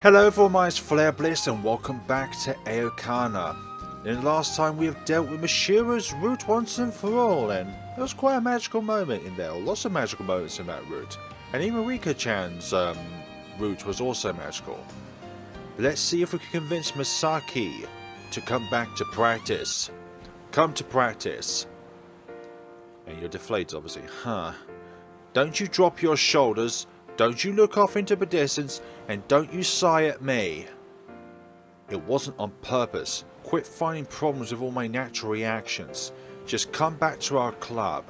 Hello everyone, my name is FlareBlitzed and welcome back to Aokana. In the last time we have dealt with Mashiro's route once and for all, and there was quite a magical moment in there, or lots of magical moments in that route. And even Rika-chan's route was also magical. But let's see if we can convince Misaki to come back to practice. Come to practice. And you're deflated obviously, huh? Don't you drop your shoulders. Don't you look off into the distance, and don't you sigh at me. It wasn't on purpose. Quit finding problems with all my natural reactions. Just come back to our club.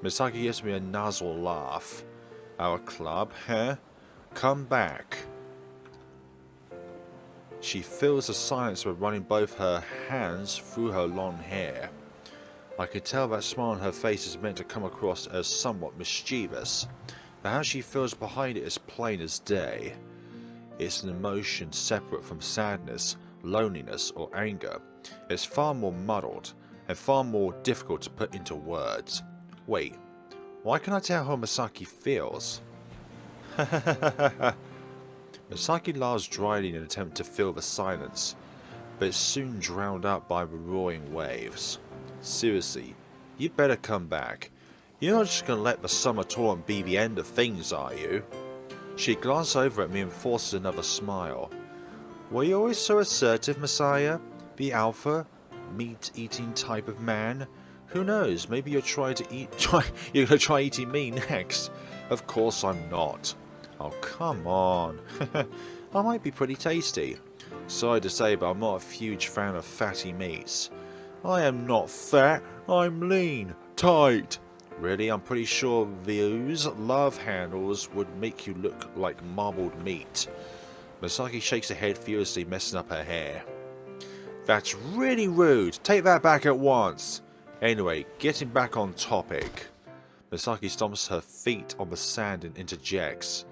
Misaki gives me a nuzzle laugh. Our club, huh? Come back. She fills the silence by running both her hands through her long hair. I could tell that smile on her face is meant to come across as somewhat mischievous. But how she feels behind it is plain as day. It's an emotion separate from sadness, loneliness or anger. It's far more muddled and far more difficult to put into words. Wait, why can I tell how Misaki feels? Misaki laughs dryly in an attempt to fill the silence, but it's soon drowned out by the roaring waves. Seriously, you better come back. You're not just going to let the summer tournament be the end of things, are you? She glances over at me and forces another smile. Were you always so assertive, Masaya? The alpha, meat-eating type of man? Who knows, maybe you're going to try eating me next. Of course I'm not. Oh, come on. I might be pretty tasty. Sorry to say, but I'm not a huge fan of fatty meats. I am not fat, I'm lean, tight. Really, I'm pretty sure those love handles would make you look like marbled meat. Misaki shakes her head furiously, messing up her hair. That's really rude. Take that back at once. Anyway, getting back on topic. Misaki stomps her feet on the sand and interjects.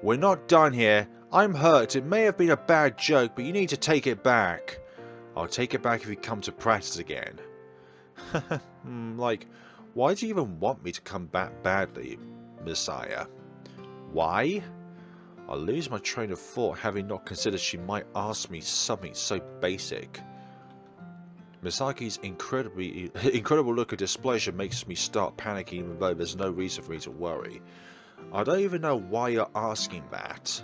We're not done here. I'm hurt. It may have been a bad joke, but you need to take it back. I'll take it back if you come to practice again. Like, why do you even want me to come back badly, Masaya? Why? I lose my train of thought, having not considered she might ask me something so basic. Misaki's incredible look of displeasure makes me start panicking, even though there's no reason for me to worry. I don't even know why you're asking that.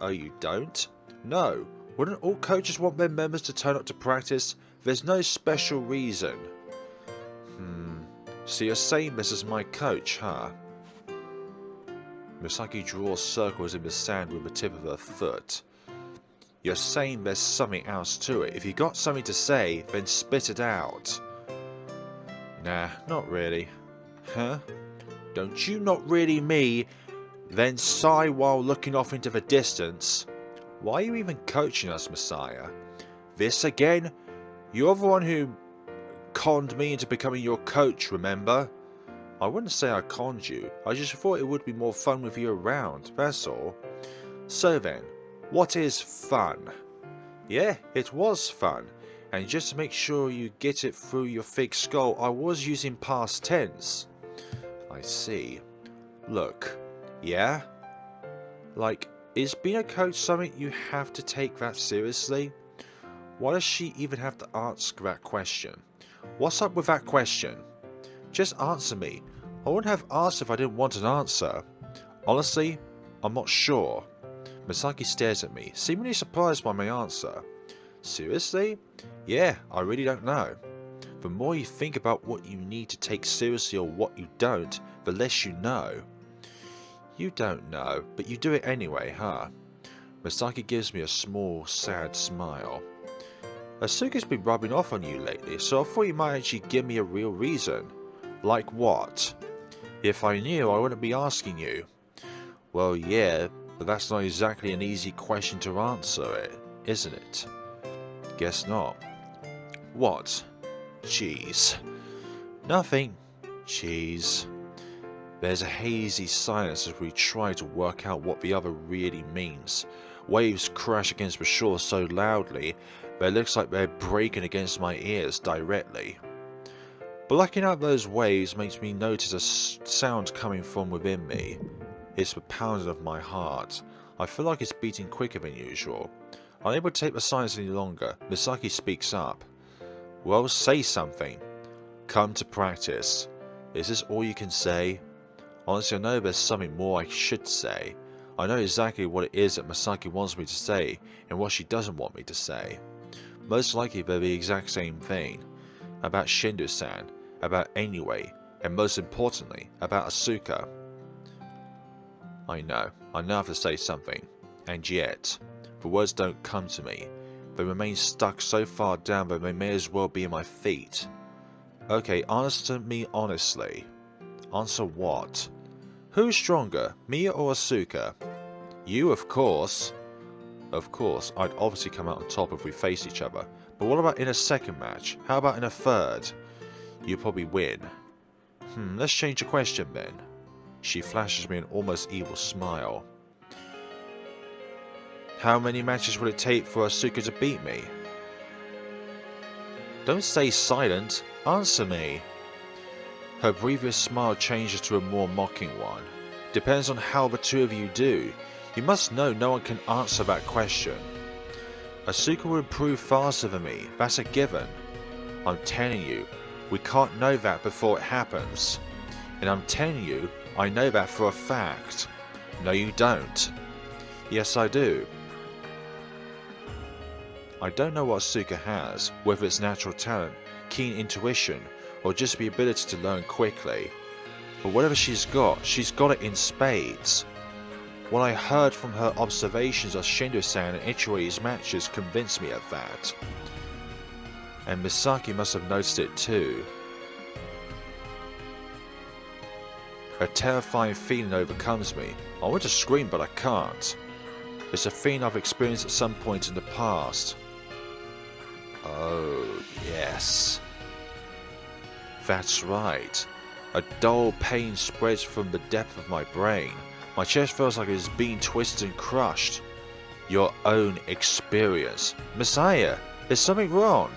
Oh, you don't? No. Wouldn't all coaches want their members to turn up to practice? There's no special reason. So you're saying this is my coach, huh? Misaki draws circles in the sand with the tip of her foot. You're saying there's something else to it. If you got something to say, then spit it out. Nah, not really. Huh? Don't you not really me, then sigh while looking off into the distance? Why are you even coaching us, Masaya? This again? You're the one who conned me into becoming your coach, remember? I wouldn't say I conned you, I just thought it would be more fun with you around, that's all. So then, what is fun? Yeah, it was fun, and just to make sure you get it through your thick skull, I was using past tense. I see. Look, yeah? Like, is being a coach something you have to take that seriously? Why does she even have to ask that question? What's up with that question? Just answer me. I wouldn't have asked if I didn't want an answer. Honestly, I'm not sure. Misaki stares at me, seemingly surprised by my answer. Seriously? Yeah, I really don't know. The more you think about what you need to take seriously or what you don't, the less you know. You don't know, but you do it anyway, huh? Misaki gives me a small, sad smile. Asuka's been rubbing off on you lately, so I thought you might actually give me a real reason. Like what? If I knew, I wouldn't be asking you. Well, yeah, but that's not exactly an easy question to answer, isn't it? Guess not. What? Jeez. Nothing. Jeez. There's a hazy silence as we try to work out what the other really means. Waves crash against the shore so loudly that it looks like they're breaking against my ears directly. Blocking out those waves makes me notice a sound coming from within me. It's the pounding of my heart, I feel like it's beating quicker than usual. Unable to take the silence any longer, Misaki speaks up. Well, say something. Come to practice. Is this all you can say? Honestly, I know there's something more I should say. I know exactly what it is that Misaki wants me to say and what she doesn't want me to say. Most likely they're the exact same thing. About Shindo-san, about Anyway, and most importantly, about Asuka. I know I have to say something, and yet, the words don't come to me. They remain stuck so far down that they may as well be in my feet. Okay, answer me honestly. Answer what? Who's stronger, me or Asuka? You, of course. Of course, I'd obviously come out on top if we face each other. But what about in a second match? How about in a third? You'll probably win. Let's change the question then. She flashes me an almost evil smile. How many matches would it take for Asuka to beat me? Don't stay silent. Answer me. Her previous smile changes to a more mocking one. Depends on how the two of you do. You must know no one can answer that question. Asuka will improve faster than me. That's a given. I'm telling you, we can't know that before it happens. And I'm telling you, I know that for a fact. No, you don't. Yes, I do. I don't know what Asuka has, whether it's natural talent, keen intuition, or just the ability to learn quickly. But whatever she's got it in spades. What I heard from her observations of Shindo-san and Ichiro's matches convinced me of that. And Misaki must have noticed it too. A terrifying feeling overcomes me. I want to scream, but I can't. It's a feeling I've experienced at some point in the past. Oh, yes. That's right. A dull pain spreads from the depth of my brain. My chest feels like it is being twisted and crushed. Your own experience. Masaya, there's something wrong.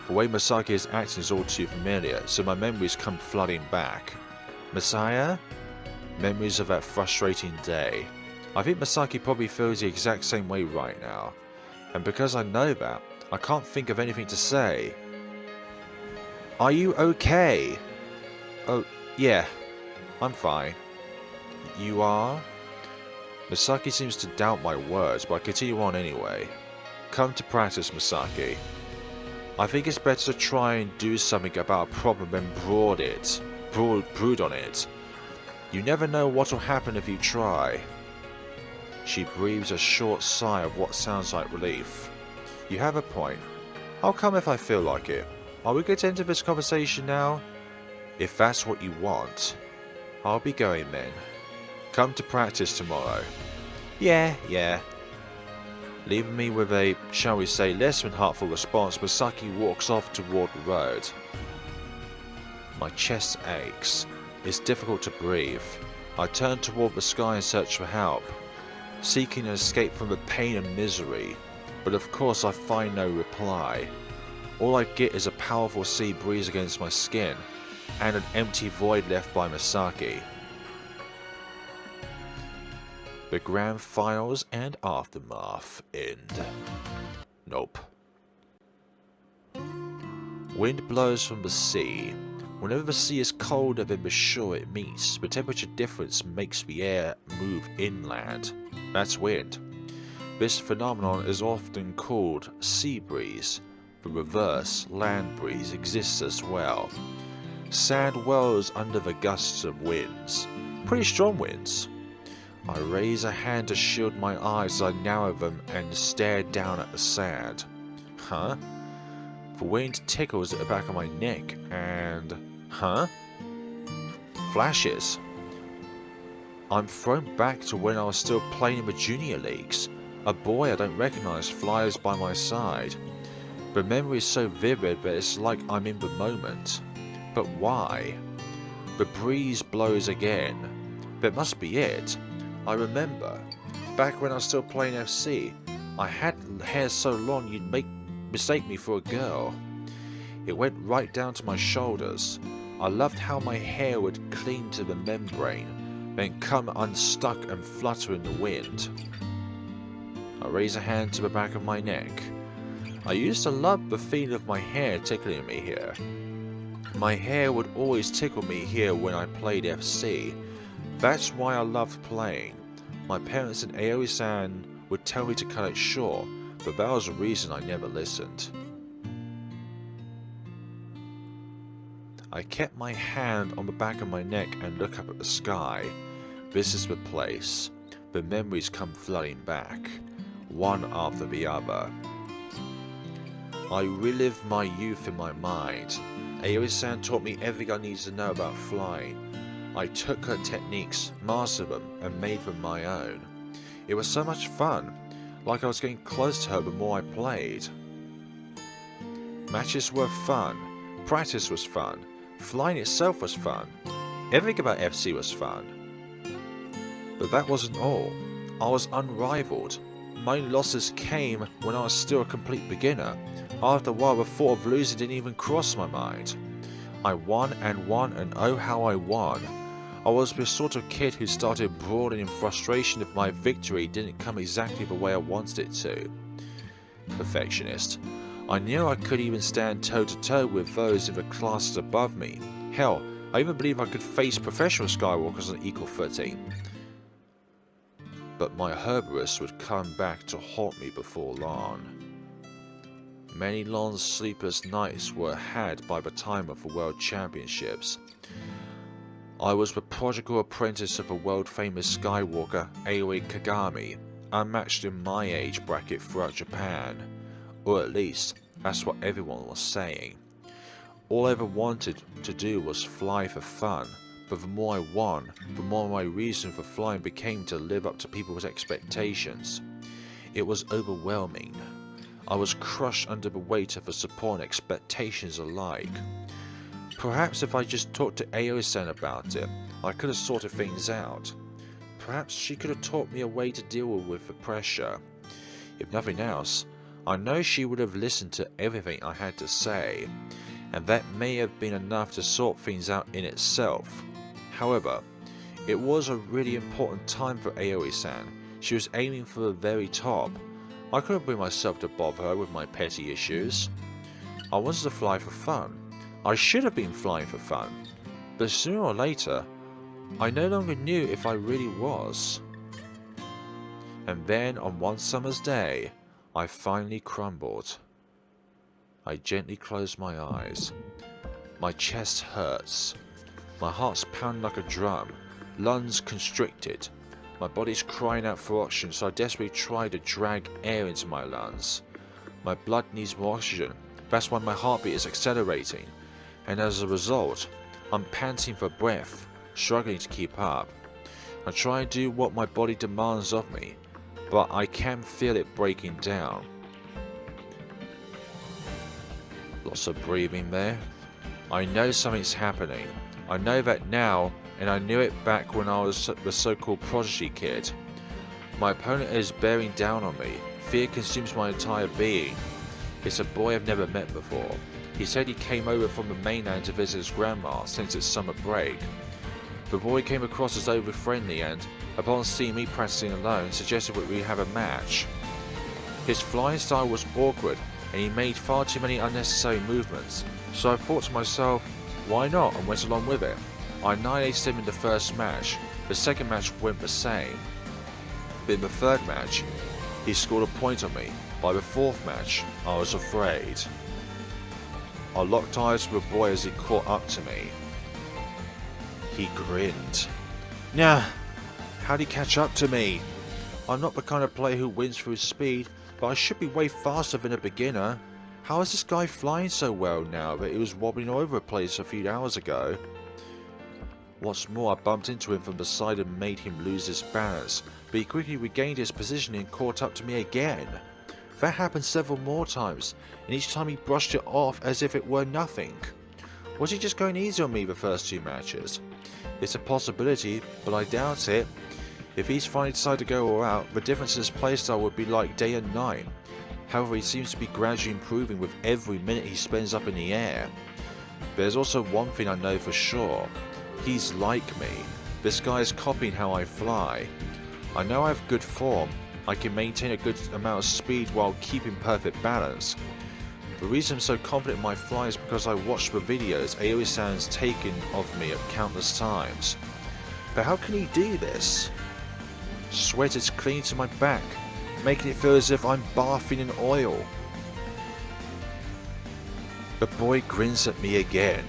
The way Misaki is acting is all too familiar, so my memories come flooding back. Masaya? Memories of that frustrating day. I think Misaki probably feels the exact same way right now. And because I know that, I can't think of anything to say. Are you okay? Oh, yeah. I'm fine. You are? Misaki seems to doubt my words, but I continue on anyway. Come to practice, Misaki. I think it's better to try and do something about a problem than brood on it. You never know what will happen if you try. She breathes a short sigh of what sounds like relief. You have a point. I'll come if I feel like it. Are we going to enter this conversation now? If that's what you want. I'll be going then. Come to practice tomorrow. Yeah. Leaving me with a, shall we say, less than heartful response, Misaki walks off toward the road. My chest aches. It's difficult to breathe. I turn toward the sky in search for help, seeking an escape from the pain and misery, but of course I find no reply. All I get is a powerful sea breeze against my skin, and an empty void left by Misaki. The grand finals and aftermath end. Nope. Wind blows from the sea. Whenever the sea is colder than the shore it meets, the temperature difference makes the air move inland. That's wind. This phenomenon is often called sea breeze. The reverse, land breeze, exists as well. Sand whirls under the gusts of winds. Pretty strong winds. I raise a hand to shield my eyes as I narrow them and stare down at the sand. Huh? The wind tickles at the back of my neck and... Huh? Flashes. I'm thrown back to when I was still playing in the junior leagues. A boy I don't recognize flies by my side. The memory is so vivid that it's like I'm in the moment. But why? The breeze blows again. That must be it. I remember. Back when I was still playing FC, I had hair so long you'd mistake me for a girl. It went right down to my shoulders. I loved how my hair would cling to the membrane. then come unstuck and flutter in the wind. I raise a hand to the back of my neck. I used to love the feeling of my hair tickling me here. My hair would always tickle me here when I played FC. That's why I loved playing. My parents and Aoi-san would tell me to cut it short, but that was the reason I never listened. I kept my hand on the back of my neck and look up at the sky. This is the place. The memories come flooding back, one after the other. I relive my youth in my mind. Aoi-san taught me everything I needed to know about flying. I took her techniques, mastered them, and made them my own. It was so much fun, like I was getting close to her the more I played. Matches were fun, practice was fun, flying itself was fun, everything about FC was fun. But that wasn't all. I was unrivaled. My losses came when I was still a complete beginner. After a while, the thought of losing didn't even cross my mind. I won, and oh how I won. I was the sort of kid who started brawling in frustration if my victory didn't come exactly the way I wanted it to. Perfectionist. I knew I could even stand toe to toe with those in the classes above me. Hell, I even believed I could face professional skywalkers on equal footing. But my Herberus would come back to haunt me before long. Many long sleepless nights were had by the time of the World Championships. I was the prodigal apprentice of a world-famous skywalker, Aoi Kagami, unmatched in my age bracket throughout Japan. Or at least, that's what everyone was saying. All I ever wanted to do was fly for fun, but the more I won, the more my reason for flying became to live up to people's expectations. It was overwhelming. I was crushed under the weight of the support and expectations alike. Perhaps if I just talked to Aoi-san about it, I could have sorted things out. Perhaps she could have taught me a way to deal with the pressure. If nothing else, I know she would have listened to everything I had to say, and that may have been enough to sort things out in itself. However, it was a really important time for Aoi-san. She was aiming for the very top. I couldn't bring myself to bother her with my petty issues. I wanted to fly for fun. I should have been flying for fun, but sooner or later, I no longer knew if I really was. And then on one summer's day, I finally crumbled. I gently closed my eyes. My chest hurts. My heart's pounding like a drum, lungs constricted. My body's crying out for oxygen, so I desperately try to drag air into my lungs. My blood needs more oxygen, that's why my heartbeat is accelerating, and as a result, I'm panting for breath, struggling to keep up. I try and do what my body demands of me, but I can feel it breaking down. Lots of breathing there. I know something's happening. I know that now, and I knew it back when I was the so-called prodigy kid. My opponent is bearing down on me. Fear consumes my entire being. It's a boy I've never met before. He said he came over from the mainland to visit his grandma since it's summer break. The boy came across as overly friendly and, upon seeing me practicing alone, suggested that we have a match. His flying style was awkward and he made far too many unnecessary movements, so I thought to myself, why not, and went along with it. I annihilated him in the first match. The second match went the same. But in the third match, he scored a point on me. By the fourth match, I was afraid. I locked eyes with the boy as he caught up to me. He grinned. Nah, how'd he catch up to me? I'm not the kind of player who wins through speed, but I should be way faster than a beginner. How is this guy flying so well now that he was wobbling all over the place a few hours ago? What's more, I bumped into him from the side and made him lose his balance, but he quickly regained his position and caught up to me again. That happened several more times, and each time he brushed it off as if it were nothing. Was he just going easy on me the first two matches? It's a possibility, but I doubt it. If he's finally decided to go all out, the difference in his playstyle would be like day and night. However, he seems to be gradually improving with every minute he spends up in the air. There's also one thing I know for sure. He's like me. This guy is copying how I fly. I know I have good form. I can maintain a good amount of speed while keeping perfect balance. The reason I'm so confident in my fly is because I watched the videos Aoi-san's taken of me at countless times. But how can he do this? Sweat is clinging to my back, making it feel as if I'm bathing in oil. The boy grins at me again.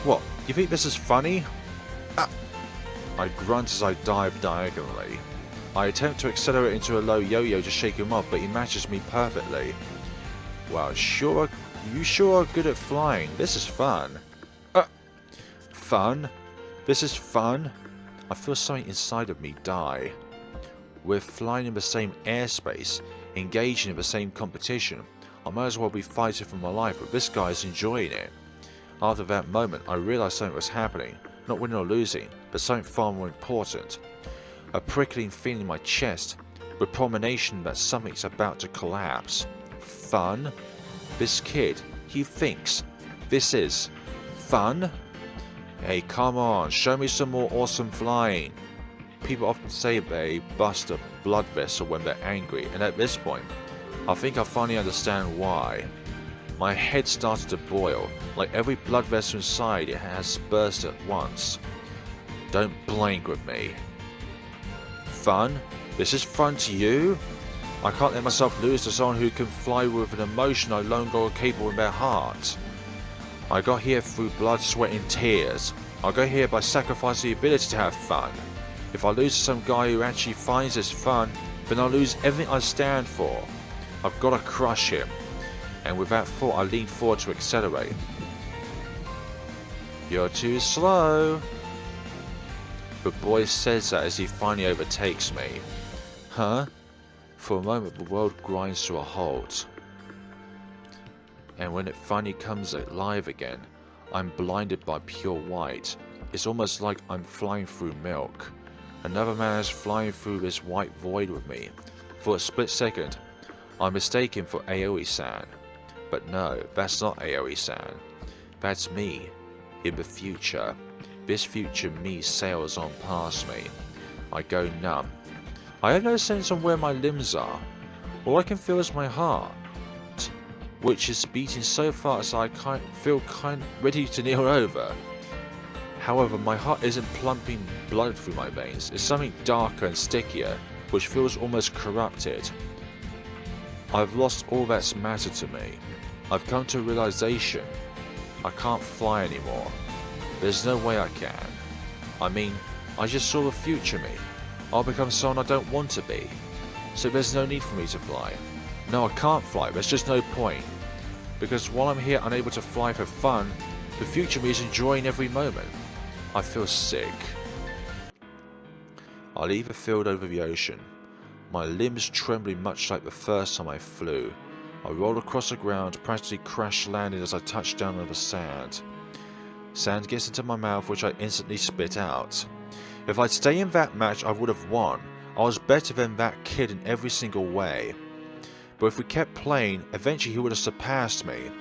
What, you think this is funny? Ah! I grunt as I dive diagonally. I attempt to accelerate into a low yo-yo to shake him off, but he matches me perfectly. Wow, you sure are good at flying. This is fun. Fun? This is fun? I feel something inside of me die. We're flying in the same airspace, engaging in the same competition. I might as well be fighting for my life, but this guy's enjoying it. After that moment, I realised something was happening. Not winning or losing, but something far more important. A prickling feeling in my chest, with premonition that something's about to collapse. Fun? This kid, he thinks this is fun? Hey, come on, show me some more awesome flying. People often say they bust a blood vessel when they're angry, and at this point, I think I finally understand why. My head started to boil, like every blood vessel inside it has burst at once. Don't blink with me. Fun? This is fun to you? I can't let myself lose to someone who can fly with an emotion I lone are capable in their heart. I got here through blood, sweat and tears. I got here by sacrificing the ability to have fun. If I lose to some guy who actually finds this fun, then I'll lose everything I stand for. I've got to crush him. And with that thought, I lean forward to accelerate. You're too slow. The boy says that as he finally overtakes me. Huh? For a moment, the world grinds to a halt. And when it finally comes alive again, I'm blinded by pure white. It's almost like I'm flying through milk. Another man is flying through this white void with me. For a split second, I'm mistaken for Aoi-san. But no, that's not Aoi-san. That's me. In the future. This future me sails on past me. I go numb. I have no sense of where my limbs are. All I can feel is my heart, which is beating so fast I feel ready to kneel over. However, my heart isn't pumping blood through my veins. It's something darker and stickier, which feels almost corrupted. I've lost all that's mattered to me. I've come to a realization. I can't fly anymore. There's no way I can. I mean, I just saw the future me. I'll become someone I don't want to be. So there's no need for me to fly. No, I can't fly. There's just no point. Because while I'm here unable to fly for fun, the future me is enjoying every moment. I feel sick. I leave the field over the ocean. My limbs trembling much like the first time I flew. I roll across the ground, practically crash landing as I touch down on the sand. Sand gets into my mouth, which I instantly spit out. If I'd stayed in that match, I would have won. I was better than that kid in every single way. But if we kept playing, eventually he would have surpassed me.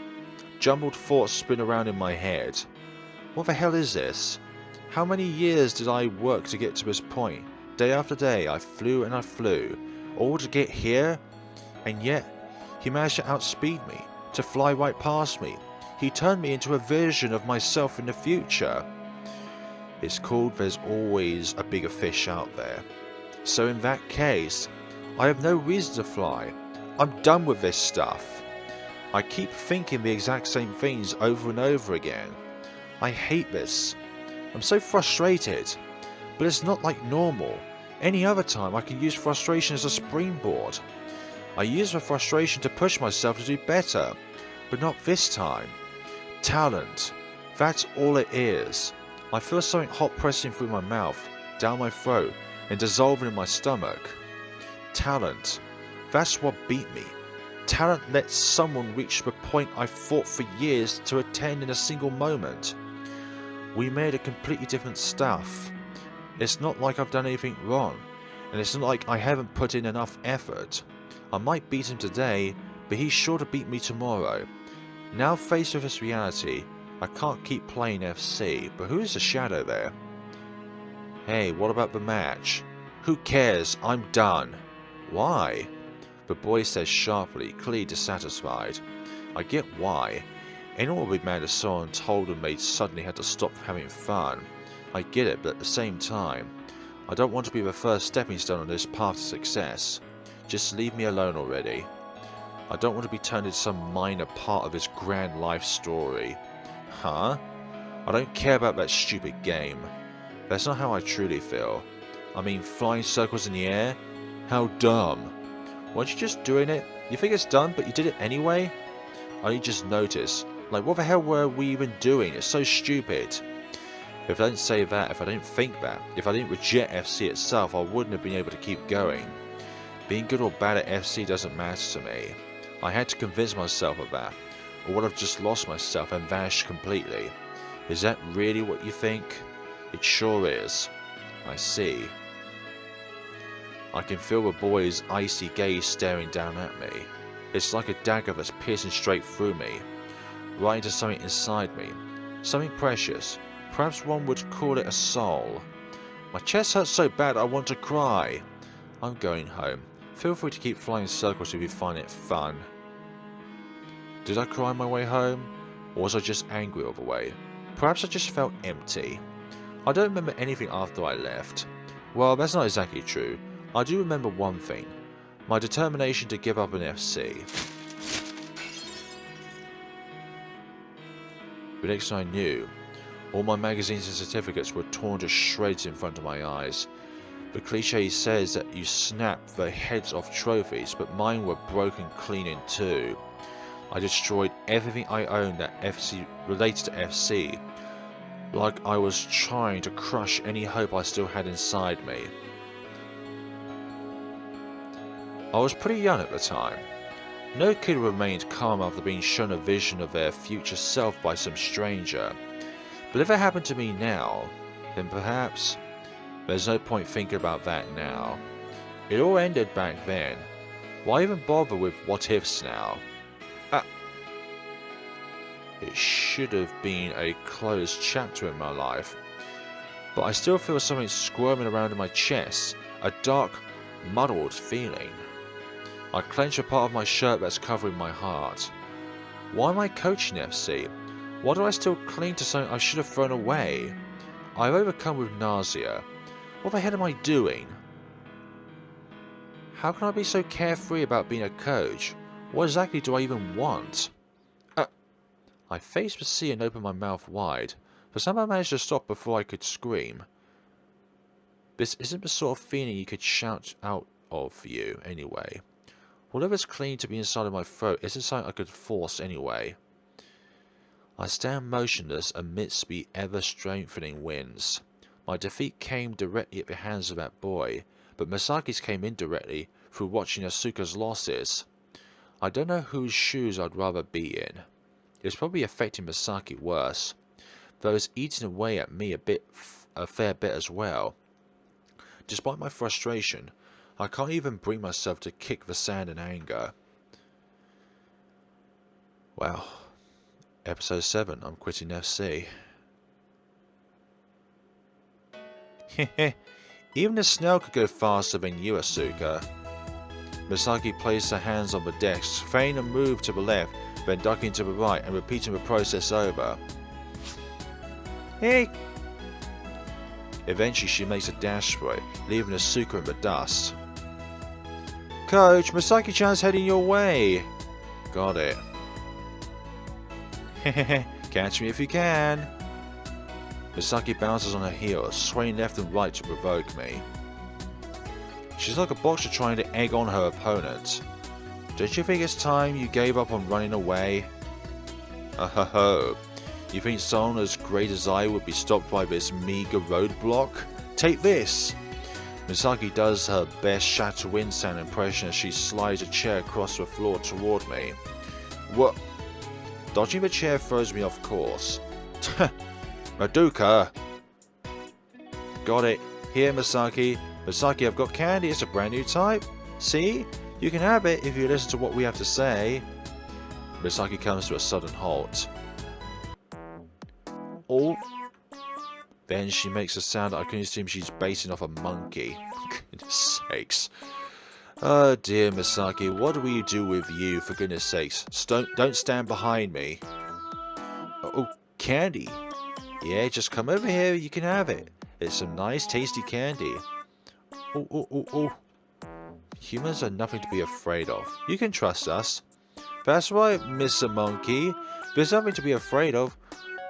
Jumbled thoughts spin around in my head. What the hell is this? How many years did I work to get to this point? Day after day, I flew and I flew. All to get here? And yet, he managed to outspeed me, to fly right past me. He turned me into a version of myself in the future. It's called there's always a bigger fish out there. So in that case, I have no reason to fly. I'm done with this stuff. I keep thinking the exact same things over and over again. I hate this. I'm so frustrated. But it's not like normal. Any other time I can use frustration as a springboard. I use the frustration to push myself to do better. But not this time. Talent. That's all it is. I feel something hot pressing through my mouth, down my throat, and dissolving in my stomach. Talent. That's what beat me. Talent lets someone reach the point I fought for years to attain in a single moment. We made a completely different stuff. It's not like I've done anything wrong, and it's not like I haven't put in enough effort. I might beat him today, but he's sure to beat me tomorrow. Now faced with this reality, I can't keep playing FC, but who is the shadow there? Hey, what about the match? Who cares? I'm done. Why? The boy says sharply, clearly dissatisfied. I get why. Anyone would be mad if someone told them they suddenly had to stop having fun. I get it, but at the same time, I don't want to be the first stepping stone on this path to success. Just leave me alone already. I don't want to be turned into some minor part of this grand life story. Huh? I don't care about that stupid game. That's not how I truly feel. I mean, flying circles in the air? How dumb. Weren't you just doing it? You think it's done, but you did it anyway? I only just noticed. Like, what the hell were we even doing? It's so stupid. If I didn't say that, if I didn't think that, if I didn't reject FC itself, I wouldn't have been able to keep going. Being good or bad at FC doesn't matter to me. I had to convince myself of that, or would have just lost myself and vanished completely. Is that really what you think? It sure is. I see. I can feel the boy's icy gaze staring down at me. It's like a dagger that's piercing straight through me, right into something inside me. Something precious. Perhaps one would call it a soul. My chest hurts so bad I want to cry. I'm going home. Feel free to keep flying circles if you find it fun. Did I cry my way home? Or was I just angry all the way? Perhaps I just felt empty. I don't remember anything after I left. Well, that's not exactly true. I do remember one thing. My determination to give up an FC. The next I knew, all my magazines and certificates were torn to shreds in front of my eyes. The cliché says that you snap the heads off trophies, but mine were broken clean in two. I destroyed everything I owned that related to FC, like I was trying to crush any hope I still had inside me. I was pretty young at the time. No kid remained calm after being shown a vision of their future self by some stranger. But if it happened to me now, then perhaps there's no point thinking about that now. It all ended back then. Why even bother with what ifs now? It should have been a closed chapter in my life. But I still feel something squirming around in my chest, a dark, muddled feeling. I clench a part of my shirt that's covering my heart. Why am I coaching FC? Why do I still cling to something I should have thrown away? I'm overcome with nausea. What the hell am I doing? How can I be so carefree about being a coach? What exactly do I even want? I faced the sea and opened my mouth wide, but somehow I managed to stop before I could scream. This isn't the sort of feeling you could shout out of for you, anyway. Whatever's clinging to be inside of my throat isn't something I could force anyway. I stand motionless amidst the ever-strengthening winds. My defeat came directly at the hands of that boy, but Misaki's came indirectly through watching Asuka's losses. I don't know whose shoes I'd rather be in. It's probably affecting Misaki worse, though it's eating away at me a fair bit as well. Despite my frustration, I can't even bring myself to kick the sand in anger. Well, episode 7, I'm quitting FC. Even the snail could go faster than you, Asuka. Misaki placed her hands on the desk, feigning a move to the left, then ducking to the right and repeating the process over. Hey! Eventually she makes a dash for it, leaving Asuka in the dust. Coach, Misaki-chan's heading your way! Got it. Catch me if you can! Misaki bounces on her heels, swaying left and right to provoke me. She's like a boxer trying to egg on her opponent. Don't you think it's time you gave up on running away? Oh, you think someone as great as I would be stopped by this meager roadblock? Take this! Misaki does her best Shatter Wind-sound impression as she slides a chair across the floor toward me. What? Dodging the chair throws me off course. Madoka! Got it. Here, Misaki. Misaki, I've got candy. It's a brand new type. See? You can have it if you listen to what we have to say. Misaki comes to a sudden halt. Then she makes a sound that I can assume she's basing off a monkey. Goodness sakes. Oh dear, Misaki, what do we do with you, for goodness sakes? Don't stand behind me. Oh, candy. Yeah, just come over here, you can have it. It's some nice, tasty candy. Oh. Humans are nothing to be afraid of. You can trust us. That's right, Mr. Monkey. There's nothing to be afraid of.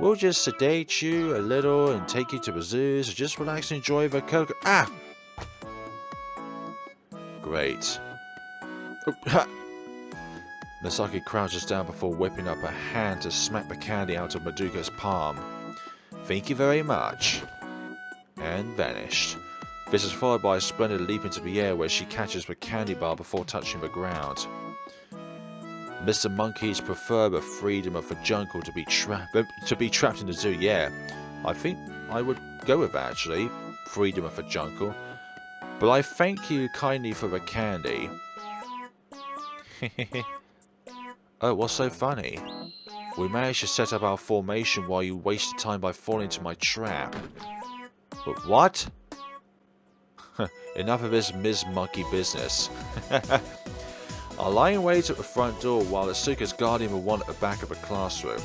We'll just sedate you a little and take you to the zoo, so just relax and enjoy the cocoa. Ah! Great. Oh, Misaki crouches down before whipping up a hand to smack the candy out of Madoka's palm. Thank you very much. And vanished. This is followed by a splendid leap into the air where she catches the candy bar before touching the ground. Mr. Monkeys prefer the freedom of the jungle to be trapped in the zoo. Yeah, I think I would go with that, actually. Freedom of the jungle. But I thank you kindly for the candy. Oh, what's so funny? We managed to set up our formation while you wasted time by falling into my trap. But what? Enough of this Ms. Monkey business. I'll lie in wait at the front door while Asuka's guarding the one at the back of the classroom.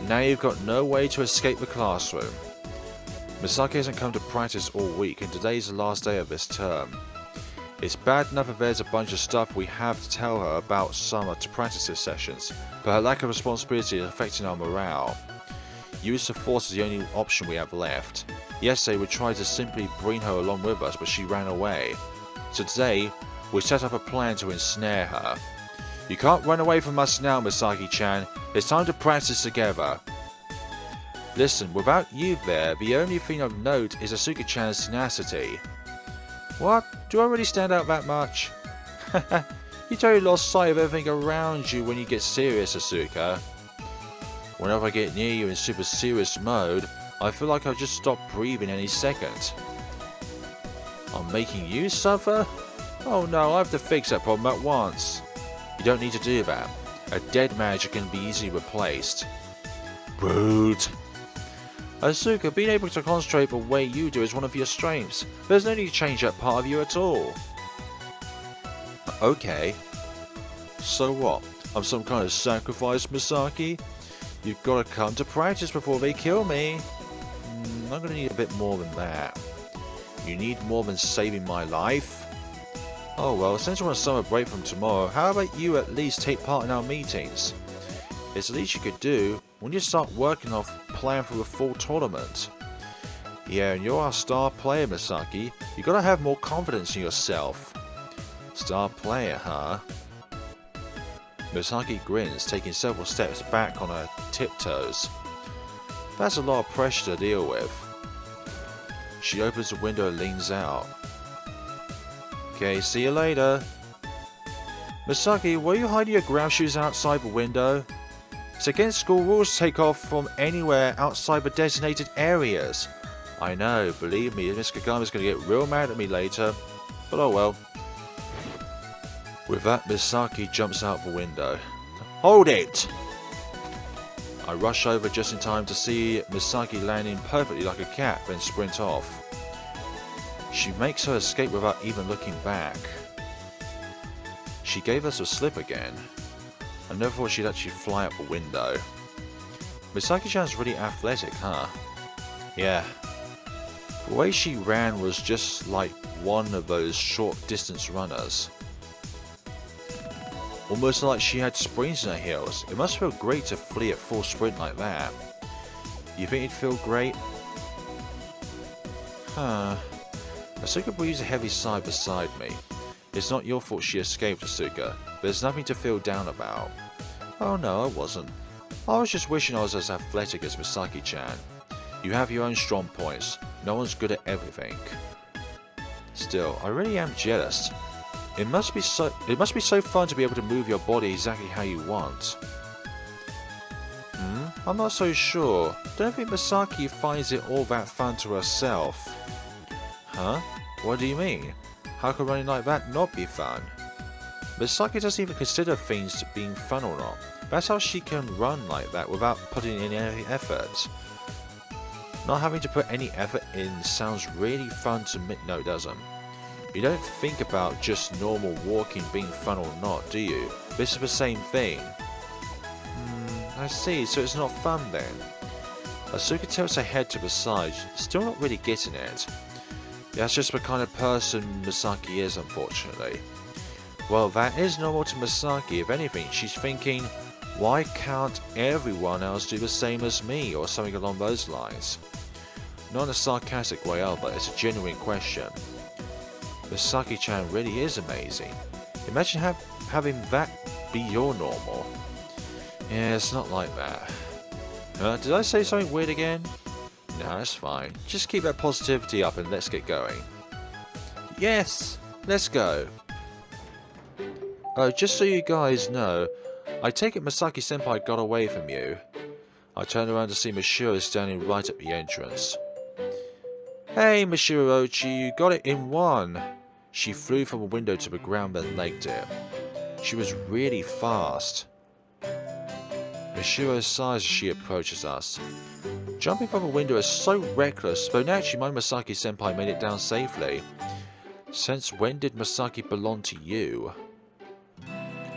Now you've got no way to escape the classroom. Misaki hasn't come to practice all week, and today's the last day of this term. It's bad enough that there's a bunch of stuff we have to tell her about summer to practice sessions, but her lack of responsibility is affecting our morale. Use of force is the only option we have left. Yesterday we tried to simply bring her along with us, but she ran away. So today, we set up a plan to ensnare her. You can't run away from us now, Misaki-chan. It's time to practice together. Listen, without you there, the only thing of note is Asuka-chan's tenacity. What? Do I really stand out that much? You totally lost sight of everything around you when you get serious, Asuka. Whenever I get near you in super serious mode, I feel like I'll just stop breathing any second. I'm making you suffer? Oh no, I have to fix that problem at once. You don't need to do that. A dead manager can be easily replaced. Rude. Asuka, being able to concentrate the way you do is one of your strengths. There's no need to change that part of you at all. Okay. So what? I'm some kind of sacrifice, Misaki? You've got to come to practice before they kill me. I'm going to need a bit more than that. You need more than saving my life? Oh well, since we're on a summer break from tomorrow, how about you at least take part in our meetings? It's the least you could do when you start working off plan for a full tournament. Yeah, and you're our star player, Misaki. You gotta have more confidence in yourself. Star player, huh? Misaki grins, taking several steps back on her tiptoes. That's a lot of pressure to deal with. She opens the window and leans out. Okay, see you later. Misaki, were you hiding your ground shoes outside the window? It's against school rules to take off from anywhere outside the designated areas. I know, believe me, Miss Kagama's going to get real mad at me later. But oh well. With that, Misaki jumps out the window. Hold it! I rush over just in time to see Misaki landing perfectly like a cat, then sprint off. She makes her escape without even looking back. She gave us a slip again. I never thought she'd actually fly out the window. Misaki-chan's really athletic, huh? Yeah. The way she ran was just like one of those short distance runners. Almost like she had springs in her heels. It must feel great to flee at full sprint like that. You think it'd feel great? Huh. Asuka breathes a heavy sigh beside me. It's not your fault she escaped, Asuka. There's nothing to feel down about. Oh no, I wasn't. I was just wishing I was as athletic as Misaki-chan. You have your own strong points. No one's good at everything. Still, I really am jealous. It must be so fun to be able to move your body exactly how you want. I'm not so sure. Don't think Misaki finds it all that fun to herself. Huh? What do you mean? How could running like that not be fun? Misaki doesn't even consider things being fun or not. That's how she can run like that without putting in any effort. Not having to put any effort in sounds really fun to me. No, it doesn't. You don't think about just normal walking being fun or not, do you? This is the same thing. I see, so it's not fun then. Asuka tilts her head to the side, still not really getting it. That's just the kind of person Misaki is, unfortunately. Well, that is normal to Misaki. If anything, she's thinking, why can't everyone else do the same as me, or something along those lines? Not in a sarcastic way, but it's a genuine question. Misaki-chan really is amazing. Imagine having that be your normal. Yeah, it's not like that. Did I say something weird again? No, that's fine. Just keep that positivity up and let's get going. Yes! Let's go! Just so you guys know, I take it Misaki-senpai got away from you. I turned around to see Mashiro standing right at the entrance. Hey, Mashiro, you got it in one! She flew from a window to the ground then legged it. She was really fast. Mashiro sighs as she approaches us. Jumping from a window is so reckless, but naturally my Misaki-senpai made it down safely. Since when did Misaki belong to you?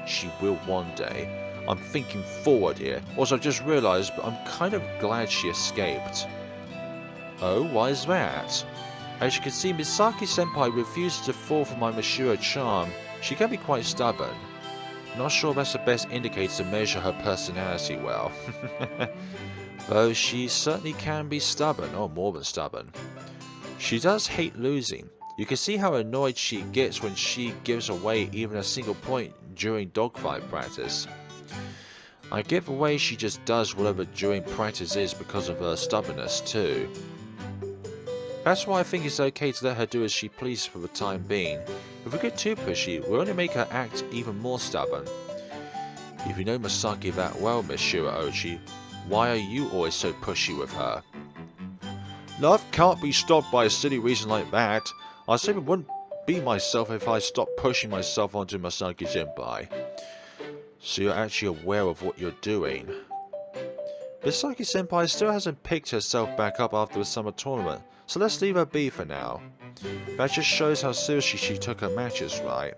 She will one day. I'm thinking forward here. Also, I've just realised, but I'm kind of glad she escaped. Oh, why is that? As you can see, Misaki-senpai refuses to fall for my Mashiro charm. She can be quite stubborn. Not sure that's the best indicator to measure her personality well. Though she certainly can be stubborn, or more than stubborn. She does hate losing. You can see how annoyed she gets when she gives away even a single point during dogfight practice. I give away she just does whatever during practice is because of her stubbornness too. That's why I think it's okay to let her do as she pleases for the time being. If we get too pushy, we'll only make her act even more stubborn. If you know Misaki that well, Miss Shiroochi, why are you always so pushy with her? Love can't be stopped by a silly reason like that. I simply wouldn't be myself if I stopped pushing myself onto Misaki-senpai. So you're actually aware of what you're doing. Misaki-senpai still hasn't picked herself back up after the summer tournament, so let's leave her be for now. That just shows how seriously she took her matches, right?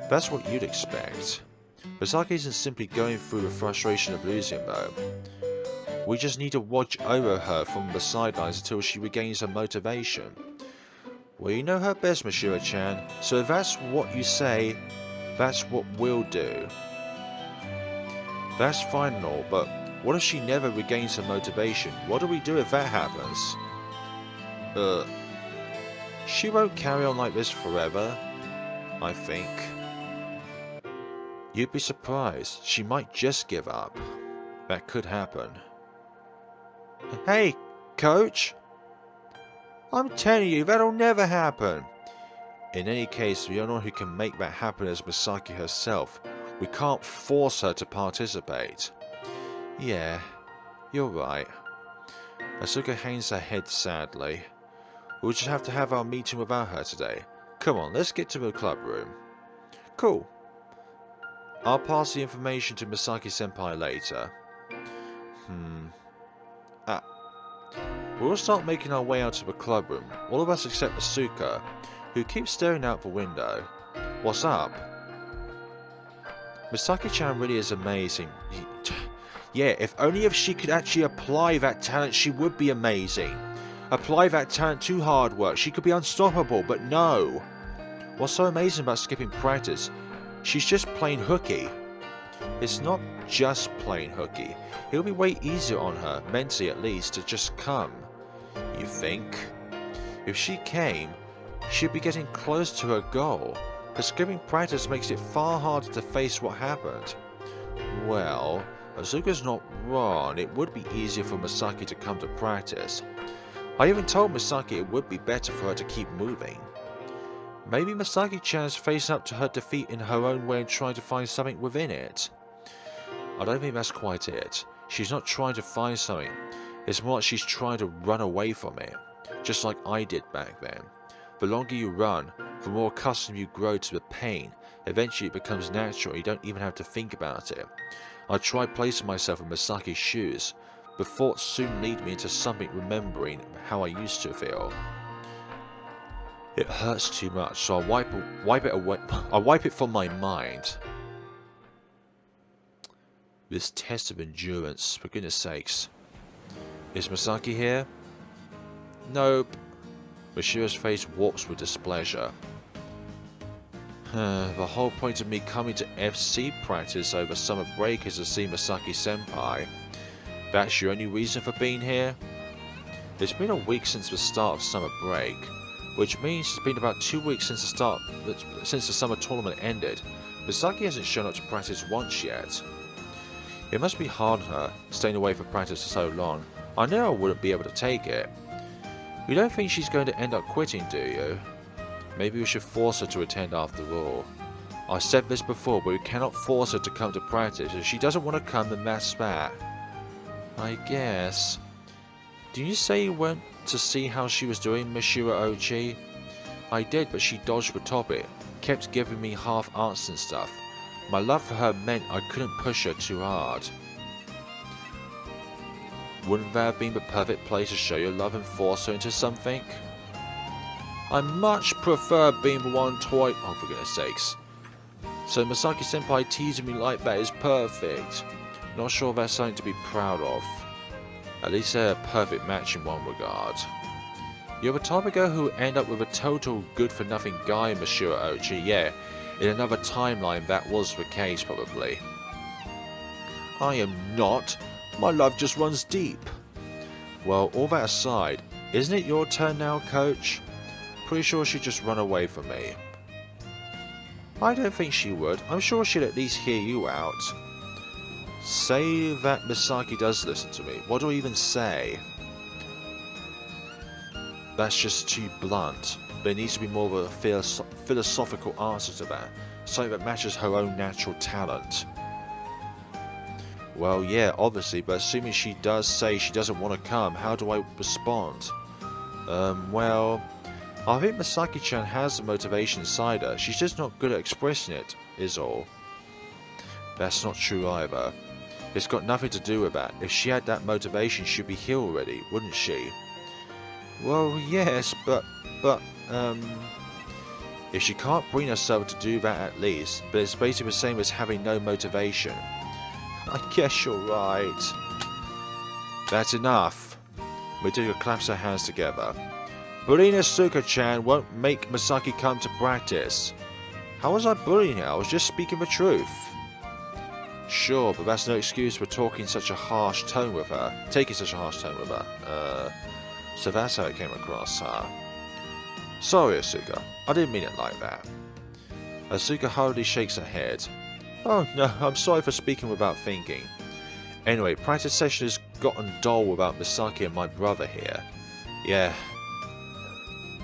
That's what you'd expect. Misaki isn't simply going through the frustration of losing though. We just need to watch over her from the sidelines until she regains her motivation. Well, you know her best, Mashiro-chan, so if that's what you say, that's what we'll do. That's fine and all, but what if she never regains her motivation? What do we do if that happens? She won't carry on like this forever, I think. You'd be surprised. She might just give up. That could happen. Hey, coach! I'm telling you, that'll never happen. In any case, the only one who can make that happen is Misaki herself. We can't force her to participate. Yeah, you're right. Asuka hangs her head sadly. We'll just have to have our meeting without her today. Come on, let's get to the club room. Cool. I'll pass the information to Misaki-senpai later. We'll start making our way out to the club room, all of us except Asuka, who keeps staring out the window. What's up? Misaki-chan really is amazing. Yeah, if she could actually apply that talent, she would be amazing. Apply that talent to hard work, she could be unstoppable, but no. What's so amazing about skipping practice? She's just plain hooky. It's not just plain hooky. It'll be way easier on her, mentally at least, to just come. You think? If she came, she'd be getting close to her goal. But skipping practice makes it far harder to face what happened. Well, Asuka's not wrong. It would be easier for Misaki to come to practice. I even told Misaki it would be better for her to keep moving. Maybe Misaki-chan's facing up to her defeat in her own way and trying to find something within it. I don't think that's quite it. She's not trying to find something. It's more like she's trying to run away from it. Just like I did back then. The longer you run, the more accustomed you grow to the pain. Eventually it becomes natural, you don't even have to think about it. I tried placing myself in Misaki's shoes. but thoughts soon lead me into something remembering how I used to feel. It hurts too much, so I wipe it away. I wipe it from my mind. This test of endurance, for goodness sakes. Is Misaki here? Nope. Mashiro's face warps with displeasure. The whole point of me coming to FC practice over summer break is to see Misaki-senpai. That's your only reason for being here? It's been a week since the start of summer break, which means it's been about 2 weeks since the summer tournament ended. Misaki hasn't shown up to practice once yet. It must be hard on her, staying away from practice for so long. I knew I wouldn't be able to take it. You don't think she's going to end up quitting, do you? Maybe we should force her to attend after all. I said this before, but we cannot force her to come to practice. If she doesn't want to come, then that's that. I guess. Did you say you went to see how she was doing, Mashiro Ochi? I did, but she dodged the topic, kept giving me half answers and stuff. My love for her meant I couldn't push her too hard. Wouldn't that have been the perfect place to show your love and force her into something? I much prefer being the one toy. Oh, for goodness sakes. So Misaki-senpai teasing me like that is perfect. Not sure that's something to be proud of. At least they're a perfect match in one regard. You're the type of girl who would end up with a total good-for-nothing guy, Mashiro Ochi. Yeah, in another timeline that was the case, probably. I am not. My love just runs deep. Well, all that aside, isn't it your turn now, coach? Pretty sure she'd just run away from me. I don't think she would. I'm sure she'd at least hear you out. Say that Misaki does listen to me. What do I even say? That's just too blunt. There needs to be more of a philosophical answer to that. Something that matches her own natural talent. Well, yeah, obviously, but assuming she does say she doesn't want to come, how do I respond? Well, I think Misaki-chan has the motivation inside her. She's just not good at expressing it, is all. That's not true either. It's got nothing to do with that. If she had that motivation, she'd be here already, wouldn't she? Well, yes, but, if she can't bring herself to do that at least, but it's basically the same as having no motivation. I guess you're right. That's enough. Midoriya claps her hands together. Bullying Asuka-chan won't make Misaki come to practice. How was I bullying her? I was just speaking the truth. Sure, but that's no excuse for taking such a harsh tone with her. So that's how it came across, huh? Sorry, Asuka. I didn't mean it like that. Asuka hurriedly shakes her head. Oh no, I'm sorry for speaking without thinking. Anyway, practice session has gotten dull without Misaki and my brother here. Yeah.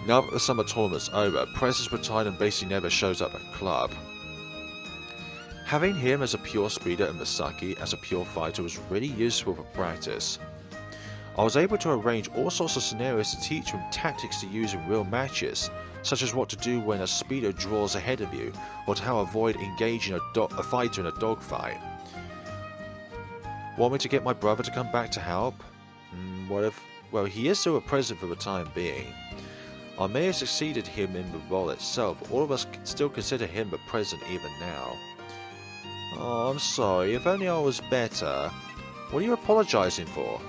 Now that the summer tournament's over, Prez is retired and basically never shows up at club. Having him as a pure speeder and Misaki as a pure fighter was really useful for practice. I was able to arrange all sorts of scenarios to teach him tactics to use in real matches, such as what to do when a speeder draws ahead of you, or to how to avoid engaging a fighter in a dogfight. Want me to get my brother to come back to help? What if... Well, he is still a present for the time being. I may have succeeded him in the role itself, but all of us still consider him the present even now. Oh, I'm sorry, if only I was better. What are you apologizing for?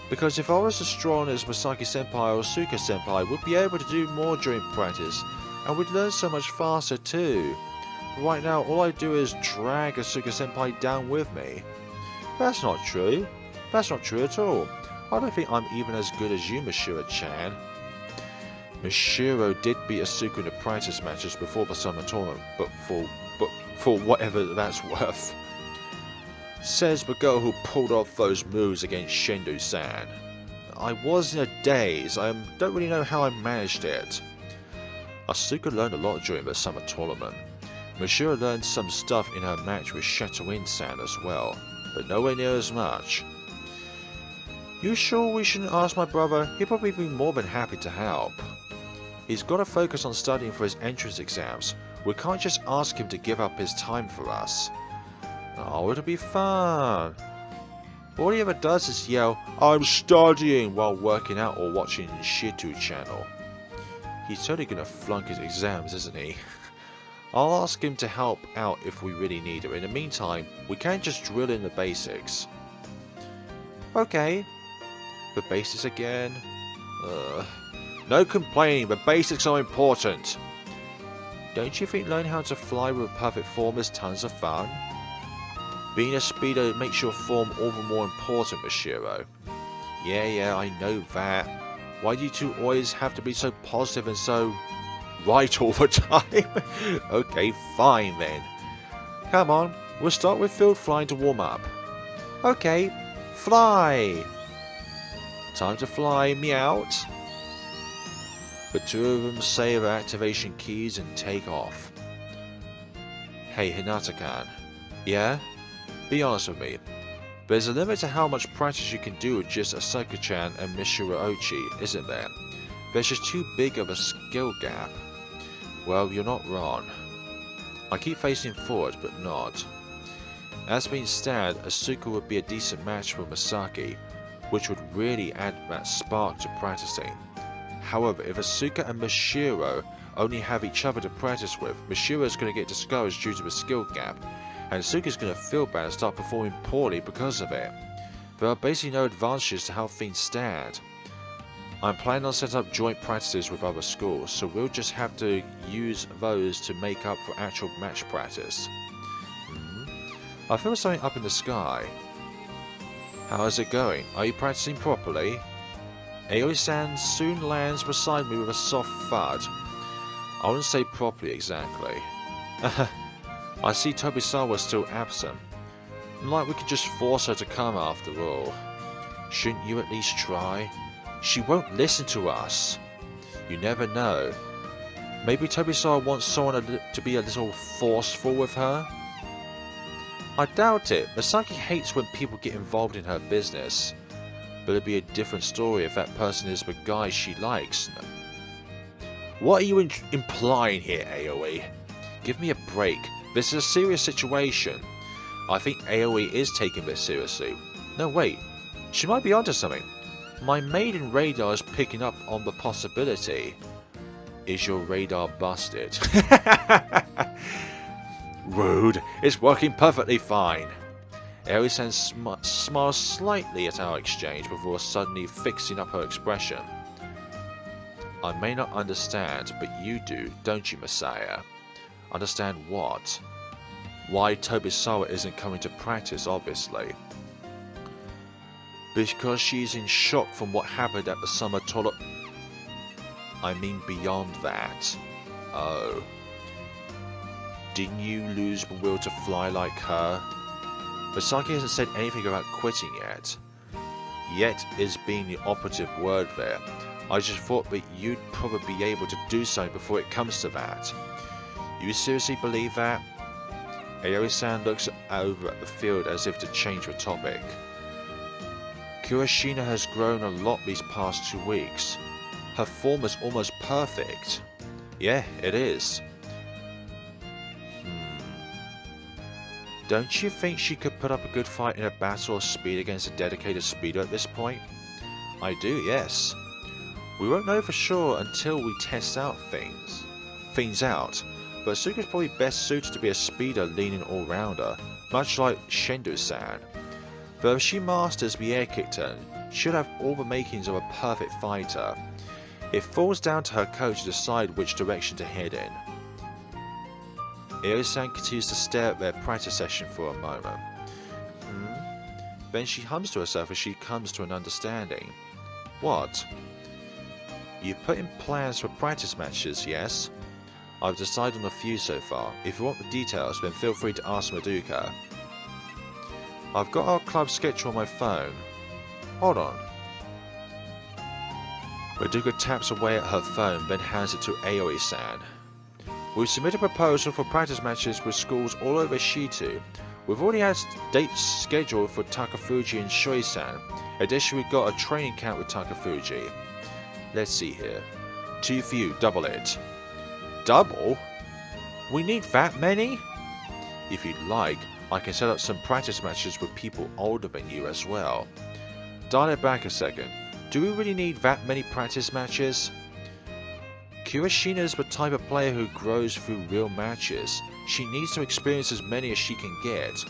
Because if I was as strong as Misaki-senpai or Asuka-senpai, we'd be able to do more during practice, and we'd learn so much faster too. But right now, all I do is drag Asuka-senpai down with me. That's not true. That's not true at all. I don't think I'm even as good as you, Mashiro-chan. Mashiro did beat Asuka in the practice matches before the summer tournament, but for whatever that's worth. Says the girl who pulled off those moves against Shindu-san. I was in a daze. I don't really know how I managed it. Asuka learned a lot during the summer tournament. Mashiro learned some stuff in her match with Shatouin-san as well, but nowhere near as much. You sure we shouldn't ask my brother? He'd probably be more than happy to help. He's got to focus on studying for his entrance exams. We can't just ask him to give up his time for us. Oh, it'll be fun. All he ever does is yell, "I'm studying," while working out or watching Shitu channel. He's totally gonna flunk his exams, isn't he? I'll ask him to help out if we really need him. In the meantime, we can't just drill in the basics. Okay. The basics again? No complaining, the basics are important. Don't you think learning how to fly with a perfect form is tons of fun? Being a speeder makes your form all the more important, Mashiro. Yeah, I know that. Why do you two always have to be so positive and so right all the time? Okay, fine then. Come on, we'll start with field flying to warm up. Okay, fly! Time to fly me out. The two of them say their activation keys and take off. Hey, Hinata-kan. Yeah? Be honest with me. There's a limit to how much practice you can do with just Asako-chan and Mishiro Ochi, isn't there? There's just too big of a skill gap. Well, you're not wrong. I keep facing forward, but not. As being said, Asuka would be a decent match for Misaki, which would really add that spark to practicing. However, if Asuka and Mashiro only have each other to practice with, Mashiro is going to get discouraged due to the skill gap, and Asuka is going to feel bad and start performing poorly because of it. There are basically no advantages to how things stand. I'm planning on setting up joint practices with other schools, so we'll just have to use those to make up for actual match practice. I feel something up in the sky. How is it going? Are you practicing properly? Aoi-san soon lands beside me with a soft thud. I wouldn't say properly exactly. I see Tobisawa still absent. Like we could just force her to come after all. Shouldn't you at least try? She won't listen to us. You never know. Maybe Tobisawa wants someone to be a little forceful with her? I doubt it. Misaki hates when people get involved in her business. But it'd be a different story if that person is the guy she likes. What are you implying here, Aoi? Give me a break. This is a serious situation. I think Aoi is taking this seriously. No, wait. She might be onto something. My maiden radar is picking up on the possibility. Is your radar busted? Rude. It's working perfectly fine. Aoi-san smiles slightly at our exchange before suddenly fixing up her expression. I may not understand, but you do, don't you, Masaya? Understand what? Why Tobisawa isn't coming to practice, obviously. Because she's in shock from what happened at the summer tournament. I mean beyond that. Oh. Didn't you lose the will to fly like her? Misaki hasn't said anything about quitting yet. Yet is being the operative word there. I just thought that you'd probably be able to do something before it comes to that. You seriously believe that? Aoi-san looks over at the field as if to change the topic. Kurashina has grown a lot these past 2 weeks. Her form is almost perfect. Yeah, it is. Don't you think she could put up a good fight in a battle of speed against a dedicated speeder at this point? I do, yes. We won't know for sure until we test out things out, but Asuka's probably best suited to be a speeder leaning all-rounder, much like Shendo-san. But if she masters the air kick turn, she'll have all the makings of a perfect fighter. It falls down to her coach to decide which direction to head in. Aoi-san continues to stare at their practice session for a moment. Then she hums to herself as she comes to an understanding. What? You've put in plans for practice matches, yes? I've decided on a few so far. If you want the details, then feel free to ask Madoka. I've got our club schedule on my phone. Hold on. Madoka taps away at her phone, then hands it to Aoi-san. We've submitted a proposal for practice matches with schools all over Shitu. We've already had dates scheduled for Takafuji and Shoi-san. Additionally, we've got a training camp with Takafuji. Let's see here. 2 for you, double it. Double? We need that many? If you'd like, I can set up some practice matches with people older than you as well. Dial it back a second. Do we really need that many practice matches? Kurashina is the type of player who grows through real matches. She needs to experience as many as she can get.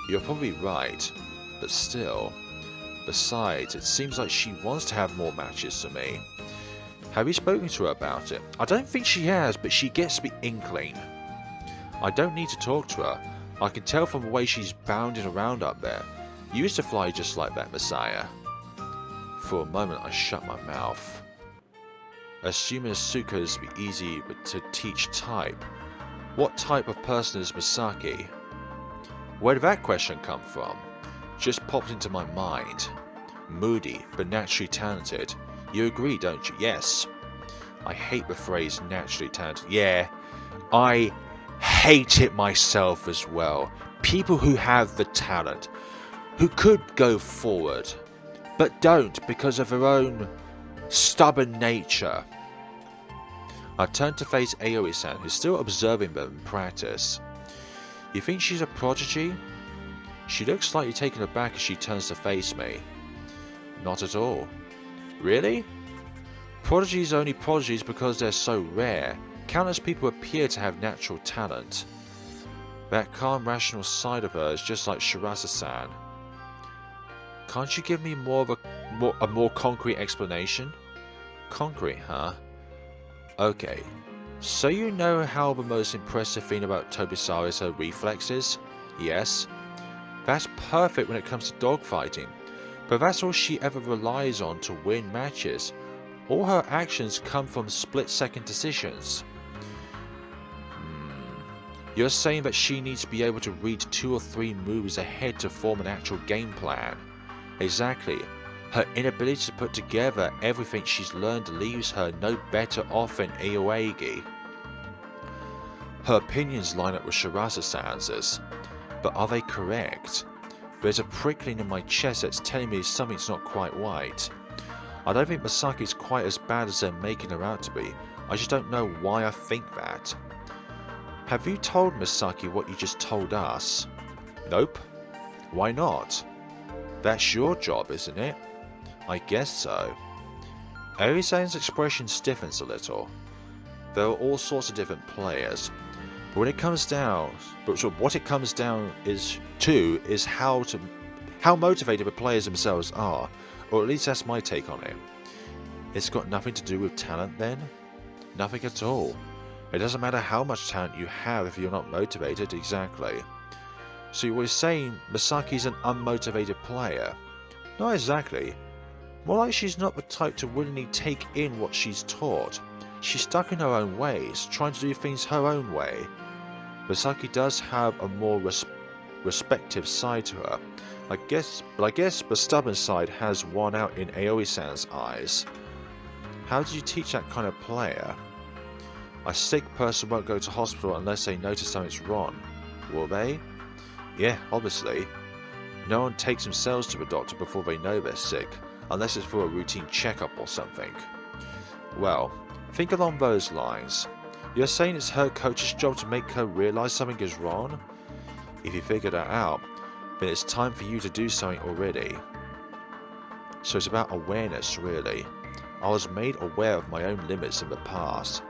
You're probably right, but still. Besides, it seems like she wants to have more matches than me. Have you spoken to her about it? I don't think she has, but she gets the inkling. I don't need to talk to her. I can tell from the way she's bounding around up there. You used to fly just like that, Masaya. For a moment I shut my mouth. Assuming Asuka is the easy to teach type, what type of person is Misaki? Where did that question come from? Just popped into my mind. Moody, but naturally talented. You agree, don't you? Yes. I hate the phrase naturally talented. Yeah, I hate it myself as well. People who have the talent, who could go forward, but don't because of their own stubborn nature. I turned to face Aoi-san, who's still observing them in practice. You think she's a prodigy? She looks slightly taken aback as she turns to face me. Not at all. Really? Prodigies are only prodigies because they're so rare. Countless people appear to have natural talent. That calm, rational side of her is just like Shirase-san. Can't you give me a more concrete explanation? Concrete, huh? Okay. So you know how the most impressive thing about Tobisawa is her reflexes? Yes. That's perfect when it comes to dogfighting. But that's all she ever relies on to win matches. All her actions come from split-second decisions. You're saying that she needs to be able to read 2 or 3 moves ahead to form an actual game plan. Exactly. Her inability to put together everything she's learned leaves her no better off than Aoyagi. Her opinions line up with Shirase-san's, but are they correct? There's a prickling in my chest that's telling me something's not quite right. I don't think Misaki's quite as bad as they're making her out to be. I just don't know why I think that. Have you told Misaki what you just told us? Nope. Why not? That's your job, isn't it? I guess so. Aoi-san's expression stiffens a little. There are all sorts of different players, but what it comes down is how motivated the players themselves are, or at least that's my take on it. It's got nothing to do with talent then? Nothing at all. It doesn't matter how much talent you have if you're not motivated, exactly. So you're saying Misaki's an unmotivated player? Not exactly. More like she's not the type to willingly take in what she's taught. She's stuck in her own ways, trying to do things her own way. Misaki does have a more respective side to her. I guess the stubborn side has won out in Aoi-san's eyes. How do you teach that kind of player? A sick person won't go to hospital unless they notice something's wrong. Will they? Yeah, obviously. No one takes themselves to the doctor before they know they're sick, unless it's for a routine checkup or something. Well, think along those lines. You're saying it's her coach's job to make her realize something is wrong? If you figure that out, then it's time for you to do something already. So it's about awareness, really. I was made aware of my own limits in the past.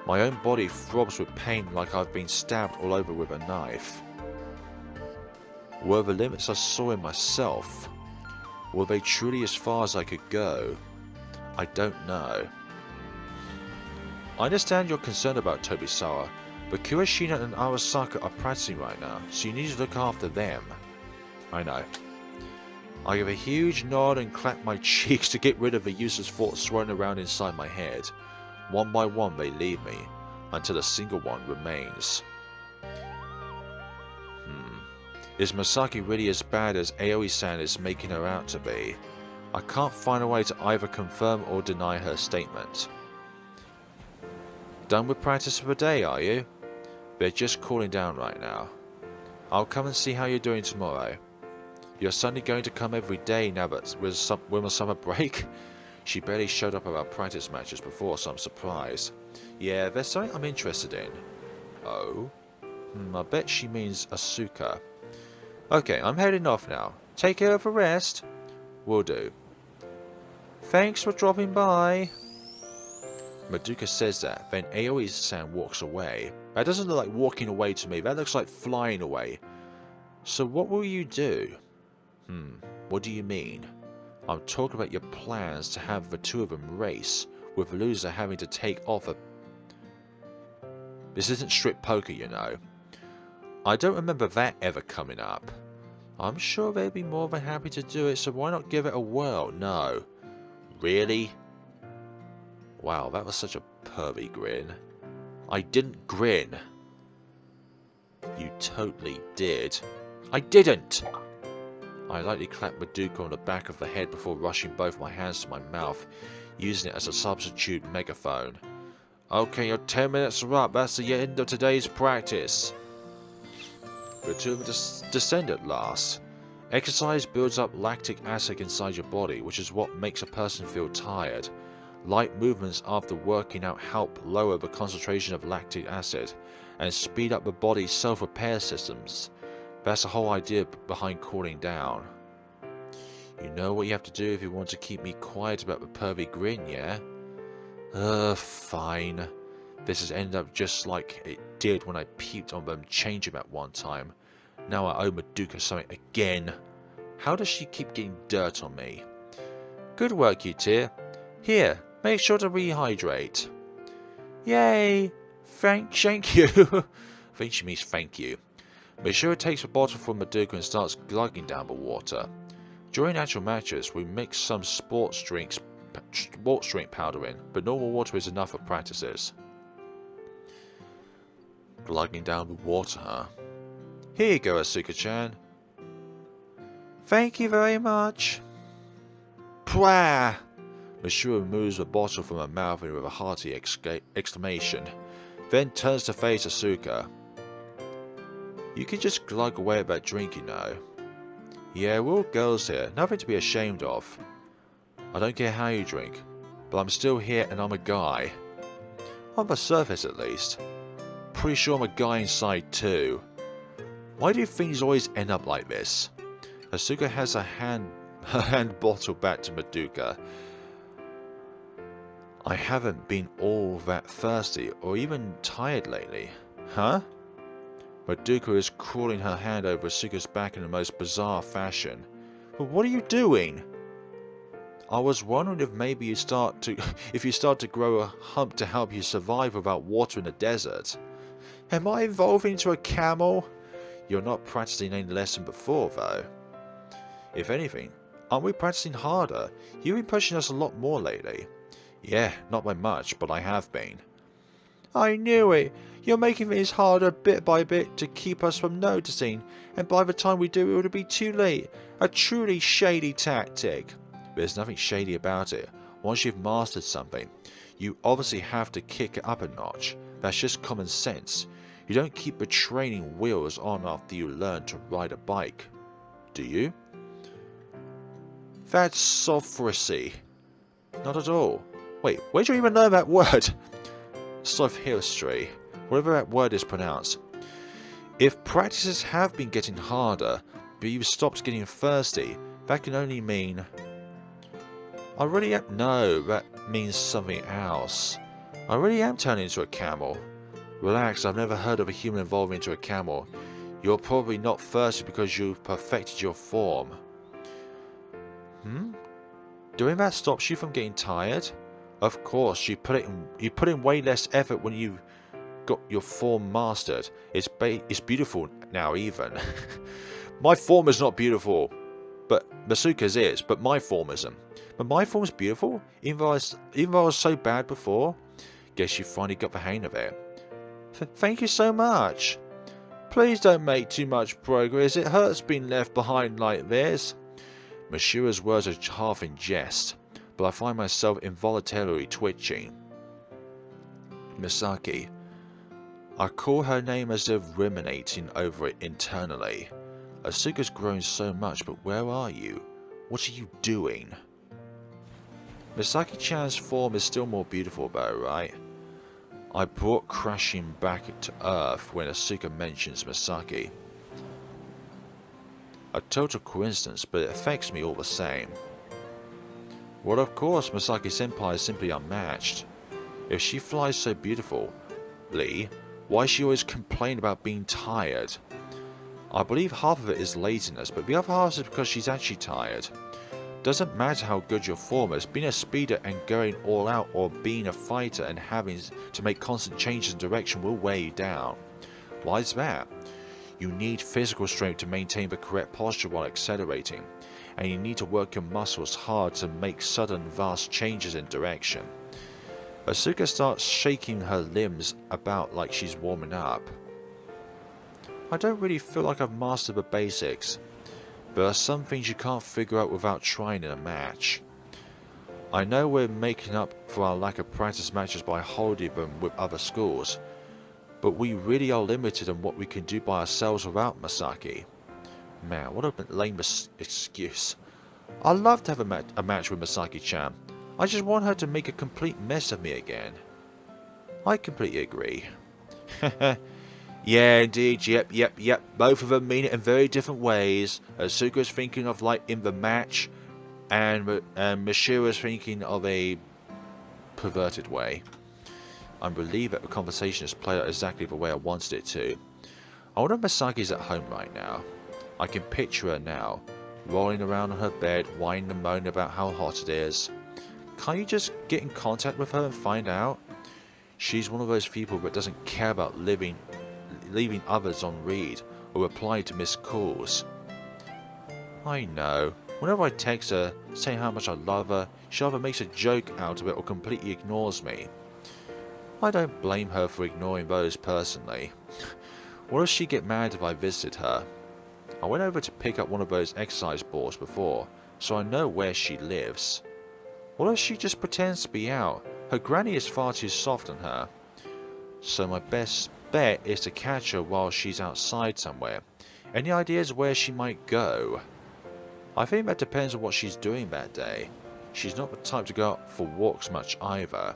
My own body throbs with pain like I've been stabbed all over with a knife. Were the limits I saw in myself? Were they truly as far as I could go? I don't know. I understand you're concerned about Tobisawa, but Kurashina and Arasaka are practicing right now, so you need to look after them. I know. I give a huge nod and clap my cheeks to get rid of the useless thoughts swirling around inside my head. One by one they leave me, until a single one remains. Is Misaki really as bad as Aoi-san is making her out to be? I can't find a way to either confirm or deny her statement. Done with practice for the day, are you? They're just cooling down right now. I'll come and see how you're doing tomorrow. You're suddenly going to come every day now that we're on summer break? She barely showed up at our practice matches before, so I'm surprised. Yeah, there's something I'm interested in. Oh? I bet she means Asuka. Okay, I'm heading off now. Take care of a rest. Will do. Thanks for dropping by. Madoka says that, then Aoi-san walks away. That doesn't look like walking away to me, that looks like flying away. So what will you do? What do you mean? I'm talking about your plans to have the two of them race, with the loser having to take off a... This isn't strip poker, you know. I don't remember that ever coming up. I'm sure they'd be more than happy to do it, so why not give it a whirl? No. Really? Wow, that was such a pervy grin. I didn't grin. You totally did. I didn't! I lightly clapped Madoka on the back of the head before rushing both my hands to my mouth, using it as a substitute megaphone. Okay, your 10 minutes are up. That's the end of today's practice. The two of them descend at last. Exercise builds up lactic acid inside your body, which is what makes a person feel tired. Light movements after working out help lower the concentration of lactic acid and speed up the body's self-repair systems. That's the whole idea behind cooling down. You know what you have to do if you want to keep me quiet about the pervy grin, yeah? Fine. This has ended up just like it did when I peeped on them changing at one time. Now I owe Madoka something again. How does she keep getting dirt on me? Good work, you dear. Here, make sure to rehydrate. Yay! Thank you. I think she means thank you. Mashiro takes the bottle from Madoka and starts glugging down the water. During actual matches, we mix some sports drink powder in, but normal water is enough for practices. Glugging down the water, huh? Here you go, Asuka-chan. Thank you very much. Pwah! Mashiro moves the bottle from her mouth with a hearty exclamation, then turns to face Asuka. You can just glug away at that drink, you know. Yeah, we're all girls here, nothing to be ashamed of. I don't care how you drink, but I'm still here and I'm a guy. On the surface, at least. Pretty sure I'm a guy inside too. Why do things always end up like this? Asuka has her hand bottle back to Madoka. I haven't been all that thirsty or even tired lately. Huh? Madoka is crawling her hand over Asuka's back in the most bizarre fashion. But what are you doing? I was wondering if maybe you start to grow a hump to help you survive without water in the desert. Am I evolving into a camel? You're not practicing any lesson before, though. If anything, aren't we practicing harder? You've been pushing us a lot more lately. Yeah, not by much, but I have been. I knew it. You're making things harder bit by bit to keep us from noticing, and by the time we do, it will be too late. A truly shady tactic. There's nothing shady about it. Once you've mastered something, you obviously have to kick it up a notch. That's just common sense. You don't keep the training wheels on after you learn to ride a bike. Do you? That's sophistry. Not at all. Wait, where do you even learn that word? Sophistry. Whatever that word is pronounced. If practices have been getting harder, but you've stopped getting thirsty, that can only mean... I really am... No, that means something else. I really am turning into a camel. Relax, I've never heard of a human evolving into a camel. You're probably not thirsty because you've perfected your form. Doing that stops you from getting tired? Of course, you put in way less effort when you got your form mastered. It's beautiful now, even. My form is not beautiful, but Masuka's is, but my form isn't. But my form's beautiful, even though I was so bad before. Guess you finally got the hang of it. Thank you so much. Please don't make too much progress. It hurts being left behind like this. Mashiro's words are half in jest, but I find myself involuntarily twitching. Misaki. I call her name as if ruminating over it internally. Asuka's grown so much, but where are you? What are you doing? Misaki-chan's form is still more beautiful though, right? I brought crashing back to earth when Asuka mentions Misaki. A total coincidence, but it affects me all the same. Well, of course, Misaki-senpai is simply unmatched. If she flies so beautifully, why does she always complain about being tired? I believe half of it is laziness, but the other half is because she's actually tired. Doesn't matter how good your form is, being a speeder and going all out, or being a fighter and having to make constant changes in direction will wear you down. Why is that? You need physical strength to maintain the correct posture while accelerating, and you need to work your muscles hard to make sudden vast changes in direction. Asuka starts shaking her limbs about like she's warming up. I don't really feel like I've mastered the basics. There are some things you can't figure out without trying in a match. I know we're making up for our lack of practice matches by holding them with other schools, but we really are limited in what we can do by ourselves without Misaki. Man, what a lame excuse. I'd love to have a match with Misaki-chan. I just want her to make a complete mess of me again. I completely agree. Yeah, indeed, yep. Both of them mean it in very different ways. Asuka's thinking of like in the match, and Mashiro's thinking of a perverted way. I'm relieved that the conversation has played out exactly the way I wanted it to. I wonder if Misaki's at home right now. I can picture her now, rolling around on her bed, whining and moaning about how hot it is. Can't you just get in contact with her and find out? She's one of those people that doesn't care about leaving others on read or replying to missed calls. I know. Whenever I text her saying how much I love her, she either makes a joke out of it or completely ignores me. I don't blame her for ignoring those personally. What does she get mad if I visited her? I went over to pick up one of those exercise balls before, so I know where she lives. What if she just pretends to be out? Her granny is far too soft on her. So my best bet is to catch her while she's outside somewhere. Any ideas where she might go? I think that depends on what she's doing that day. She's not the type to go out for walks much either.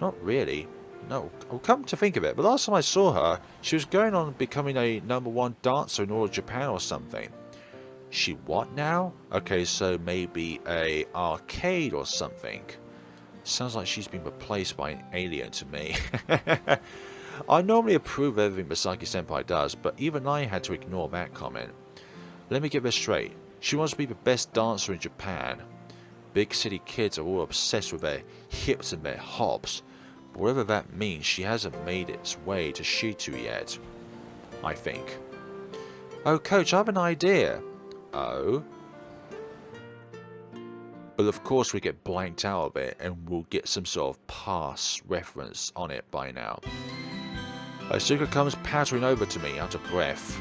Not really. No, I'll come to think of it, but last time I saw her, she was going on becoming a #1 dancer in all of Japan or something. She what now? Okay, so maybe a arcade or something. Sounds like she's been replaced by an alien to me. I normally approve of everything Misaki-senpai does, but even I had to ignore that comment. Let me get this straight. She wants to be the best dancer in Japan. Big city kids are all obsessed with their hips and their hops. But whatever that means, she hasn't made its way to Shitu yet. I think. Oh, coach, I have an idea. Oh? But of course we get blanked out of it, and we'll get some sort of past reference on it by now. Asuka comes pattering over to me, out of breath.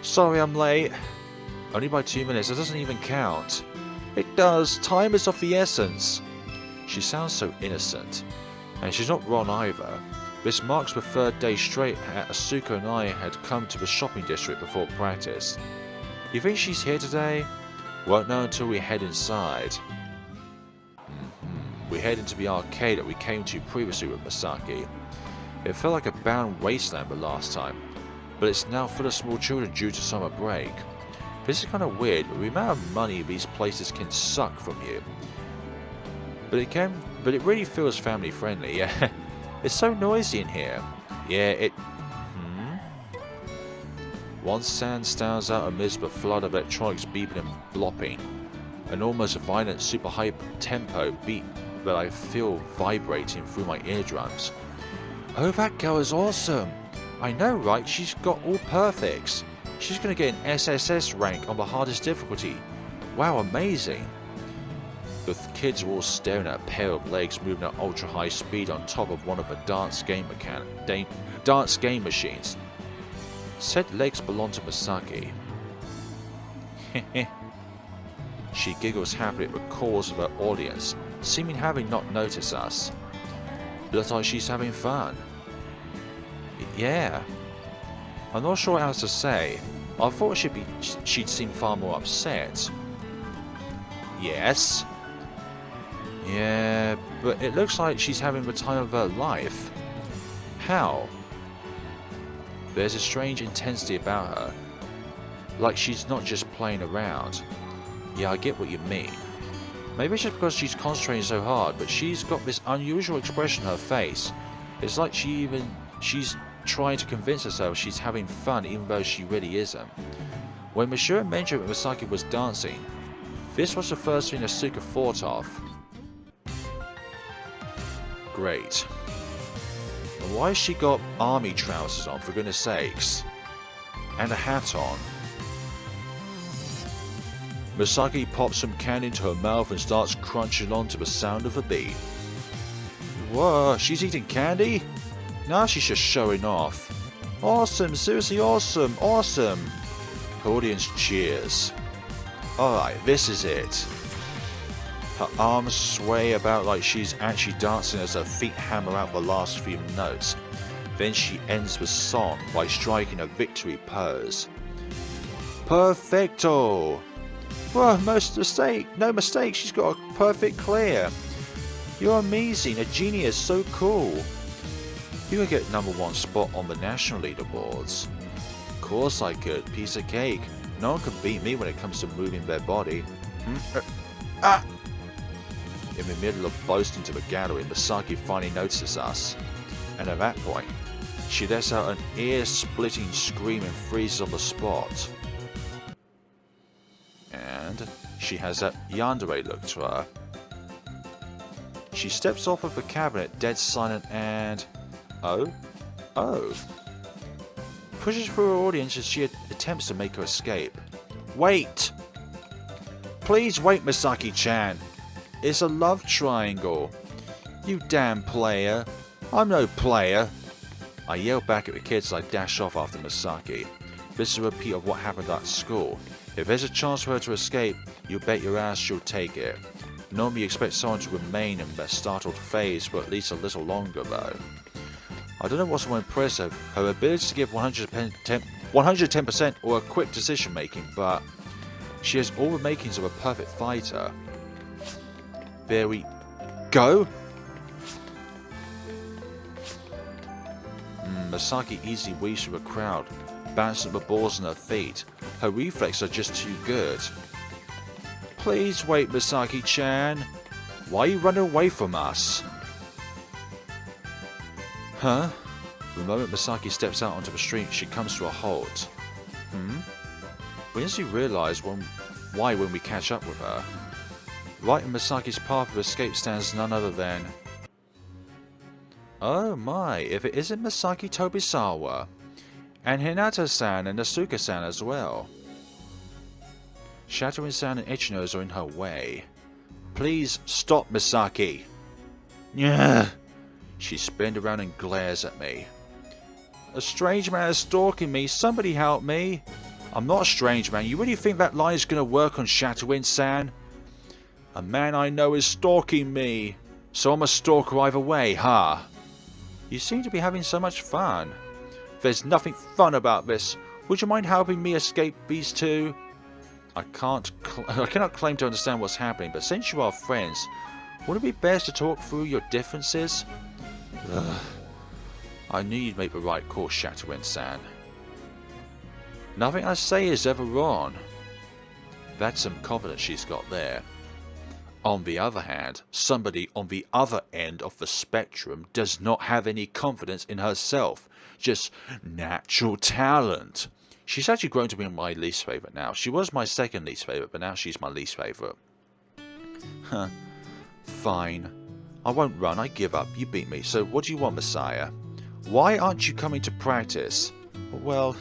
Sorry I'm late. Only by 2 minutes, that doesn't even count. It does, time is of the essence. She sounds so innocent. And she's not wrong either. This marks the 3rd day straight that Asuka and I had come to the shopping district before practice. You think she's here today? Won't know until we head inside. We head into the arcade that we came to previously with Misaki. It felt like a barren wasteland the last time, but it's now full of small children due to summer break. This is kind of weird, but the amount of money these places can suck from you. But it really feels family friendly. Yeah, it's so noisy in here. Yeah, One sound stands out amidst the flood of electronics beeping and blopping. An almost violent super high tempo beat that I feel vibrating through my eardrums. Oh, that girl is awesome! I know, right? She's got all perfects. She's gonna get an SSS rank on the hardest difficulty. Wow, amazing! The kids are all staring at a pair of legs moving at ultra high speed on top of one of the dance game machines. Said legs belong to Misaki. She giggles happily at the calls of her audience, seeming having not noticed us. Looks like she's having fun. Yeah. I'm not sure what else to say. I thought she'd seem far more upset. Yes. Yeah, but it looks like she's having the time of her life. How? There's a strange intensity about her. Like she's not just playing around. Yeah, I get what you mean. Maybe it's just because she's concentrating so hard, but she's got this unusual expression on her face. It's like she's trying to convince herself she's having fun even though she really isn't. When Mashiro mentioned that Misaki was dancing, this was the first thing Asuka thought of. Great. And why has she got army trousers on, for goodness sakes? And a hat on. Misaki pops some candy into her mouth and starts crunching on to the sound of a beat. Whoa, she's eating candy? Now she's just showing off. Awesome, seriously awesome, awesome. The audience cheers. Alright, this is it. Her arms sway about like she's actually dancing as her feet hammer out the last few notes. Then she ends the song by striking a victory pose. Perfecto! Well, no mistake, she's got a perfect clear. You're amazing, a genius, so cool. You could get #1 spot on the national leaderboards. Of course I could, piece of cake. No one can beat me when it comes to moving their body. In the middle of boasting to the gallery, Misaki finally notices us. And at that point, she lets out an ear-splitting scream and freezes on the spot. And she has that yandere look to her. She steps off of the cabinet, dead silent, and... Oh? Pushes through her audience as she attempts to make her escape. Wait! Please wait, Misaki-chan. It's a love triangle. You damn player. I'm no player. I yell back at the kids as I dash off after Misaki. This is a repeat of what happened at school. If there's a chance for her to escape, you bet your ass she'll take it. Normally you expect someone to remain in their startled phase for at least a little longer though. I don't know what's more impressive, her ability to give 110% or a quick decision making, but she has all the makings of a perfect fighter. There we go. Misaki easily weaves through a crowd, bouncing the balls on her feet. Her reflexes are just too good. Please wait, Misaki-chan. Why are you running away from us? Huh? The moment Misaki steps out onto the street, she comes to a halt. When does she realise why when we catch up with her? Right in Misaki's path of escape stands none other than... Oh my, if it isn't Misaki Tobisawa. And Hinata-san and Asuka-san as well. Shattering-san and Ichinos are in her way. Please stop, Misaki. Yeah. She spins around and glares at me. A strange man is stalking me. Somebody help me. I'm not a strange man. You really think that line is going to work on Shattering-san? A man I know is stalking me. So I'm a stalker either way, huh? You seem to be having so much fun. There's nothing fun about this. Would you mind helping me escape these two? I cannot claim to understand what's happening, but since you are friends, would it be best to talk through your differences? Ugh. I knew you'd make the right call, Shattering-san. Nothing I say is ever wrong. That's some confidence she's got there. On the other hand, somebody on the other end of the spectrum does not have any confidence in herself. Just natural talent. She's actually grown to be my least favourite now. She was my second least favourite, but now she's my least favourite. Huh. Fine. I won't run, I give up. You beat me, so what do you want, Messiah? Why aren't you coming to practice? Well,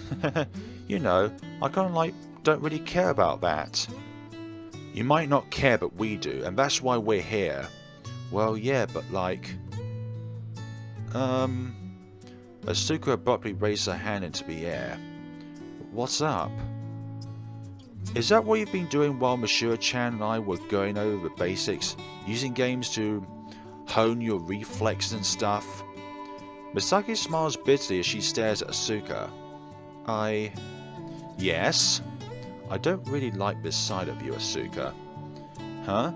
you know, I kind of don't really care about that. You might not care, but we do, and that's why we're here. Well, yeah, but like... Asuka abruptly raised her hand into the air. What's up? Is that what you've been doing while Mashiro-chan and I were going over the basics? Using games to hone your reflexes and stuff? Misaki smiles bitterly as she stares at Asuka. Yes? I don't really like this side of you, Asuka. Huh?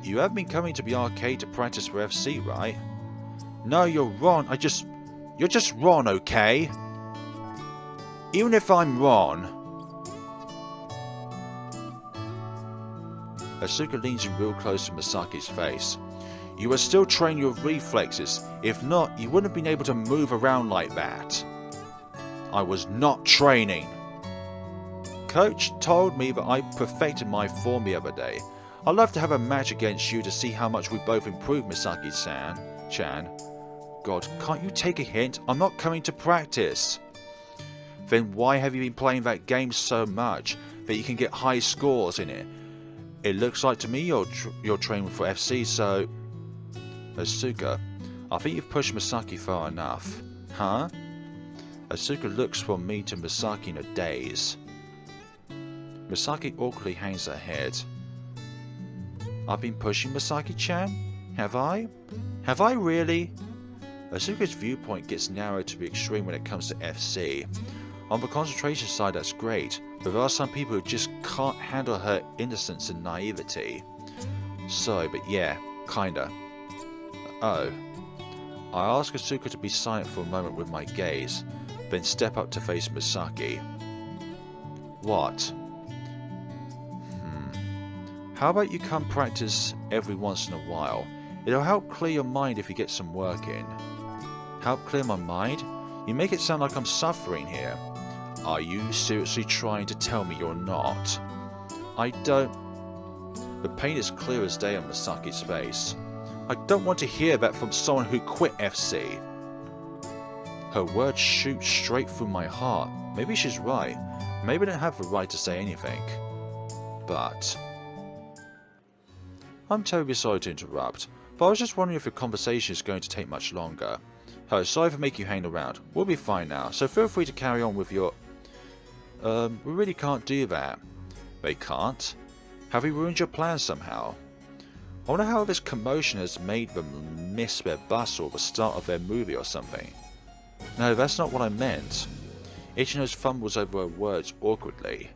You have been coming to the arcade to practice for FC, right? No, you're wrong. You're just wrong, okay? Even if I'm wrong. Asuka leans in real close to Misaki's face. You are still training your reflexes. If not, you wouldn't have been able to move around like that. I was not training. Coach told me that I perfected my form the other day. I'd love to have a match against you to see how much we both improve, Misaki-chan. God, can't you take a hint? I'm not coming to practice. Then why have you been playing that game so much that you can get high scores in it? It looks like to me you're training for FC, so... Asuka, I think you've pushed Misaki far enough. Huh? Asuka looks from me to Misaki in a daze. Misaki awkwardly hangs her head. I've been pushing Misaki-chan? Have I? Have I really? Asuka's viewpoint gets narrowed to the extreme when it comes to FC. On the concentration side, that's great, but there are some people who just can't handle her innocence and naivety. Sorry, but yeah, kinda. Oh. I ask Asuka to be silent for a moment with my gaze, then step up to face Misaki. What? How about you come practice every once in a while? It'll help clear your mind if you get some work in. Help clear my mind? You make it sound like I'm suffering here. Are you seriously trying to tell me you're not? I don't... The pain is clear as day on Misaki's face. I don't want to hear that from someone who quit FC. Her words shoot straight through my heart. Maybe she's right. Maybe I don't have the right to say anything. But... I'm terribly sorry to interrupt, but I was just wondering if your conversation is going to take much longer. Oh, sorry for making you hang around. We'll be fine now, so feel free to carry on with your... we really can't do that. They can't? Have we ruined your plans somehow? I wonder how this commotion has made them miss their bus or the start of their movie or something. No, that's not what I meant. Ichino's fumbles over her words awkwardly.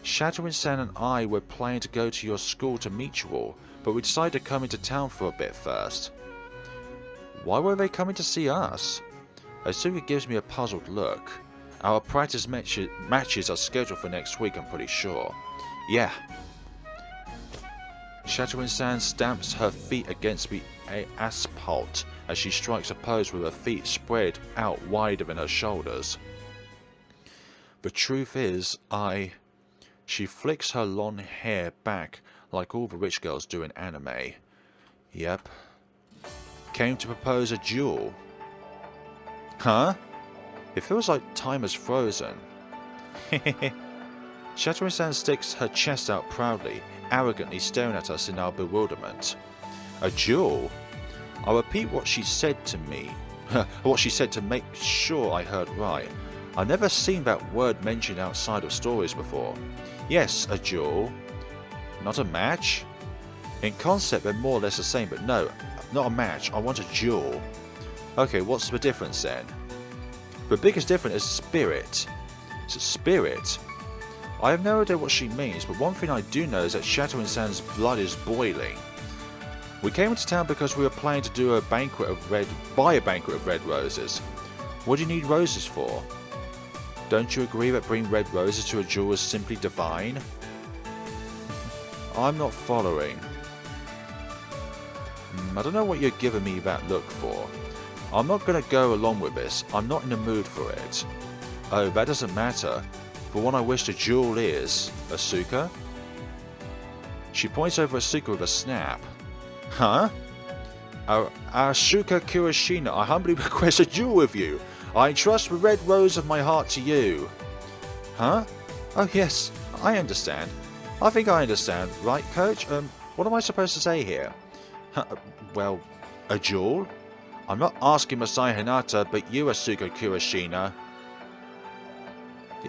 Shattering-san and I were planning to go to your school to meet you all, but we decided to come into town for a bit first. Why were they coming to see us? Asuka gives me a puzzled look. Our practice matches are scheduled for next week, I'm pretty sure. Yeah. Shattering-san stamps her feet against the asphalt as she strikes a pose with her feet spread out wider than her shoulders. The truth is, She flicks her long hair back like all the rich girls do in anime. Yep. Came to propose a duel. Huh? It feels like time has frozen. Shattering-san sticks her chest out proudly, arrogantly staring at us in our bewilderment. A duel? I'll repeat what she said to me. What she said to make sure I heard right. I've never seen that word mentioned outside of stories before. Yes, a duel. Not a match? In concept they're more or less the same, but no, not a match, I want a duel. Okay, what's the difference then? The biggest difference is spirit. It's a spirit? I have no idea what she means, but one thing I do know is that Shattering-san's blood is boiling. We came into town because we were planning to do buy a banquet of red roses. What do you need roses for? Don't you agree that bringing red roses to a duel is simply divine? I'm not following. I don't know what you're giving me that look for. I'm not going to go along with this. I'm not in the mood for it. Oh, that doesn't matter. The one I wish to duel is... Asuka? She points over Asuka with a snap. Huh? Asuka Kirishina, I humbly request a duel with you. I entrust the red rose of my heart to you. Huh? Oh yes, I understand. I think I understand. Right, coach? What am I supposed to say here? Well, a duel? I'm not asking Masaya Hinata, but you, Asuka Kirishina.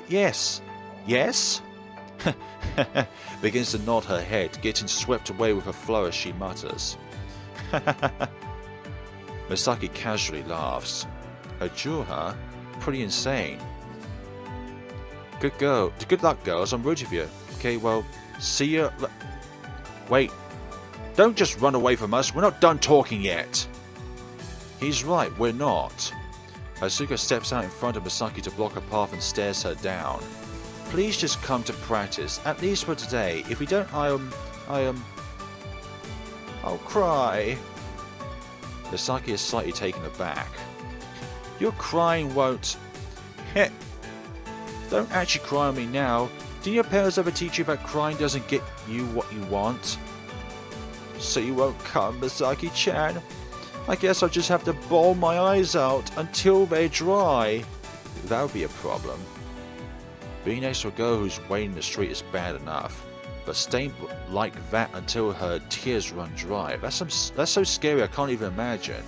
Yes. Yes? Begins to nod her head, getting swept away with a flourish she mutters. Misaki casually laughs. A duel, huh? Pretty insane. Good luck, girls. I'm rooting for you. Okay, well, see you... Wait. Don't just run away from us, we're not done talking yet. He's right, we're not. Asuka steps out in front of Misaki to block her path and stares her down. Please just come to practice, at least for today. If we don't, I'll cry. Misaki is slightly taken aback. Your crying won't... Heh. Don't actually cry on me now. Didn't your parents ever teach you that crying doesn't get you what you want? So you won't come, Misaki-chan? I guess I'll just have to bawl my eyes out until they're dry. That would be a problem. Being next to a girl who's waiting in the street is bad enough, but staying like that until her tears run dry, that's so scary I can't even imagine.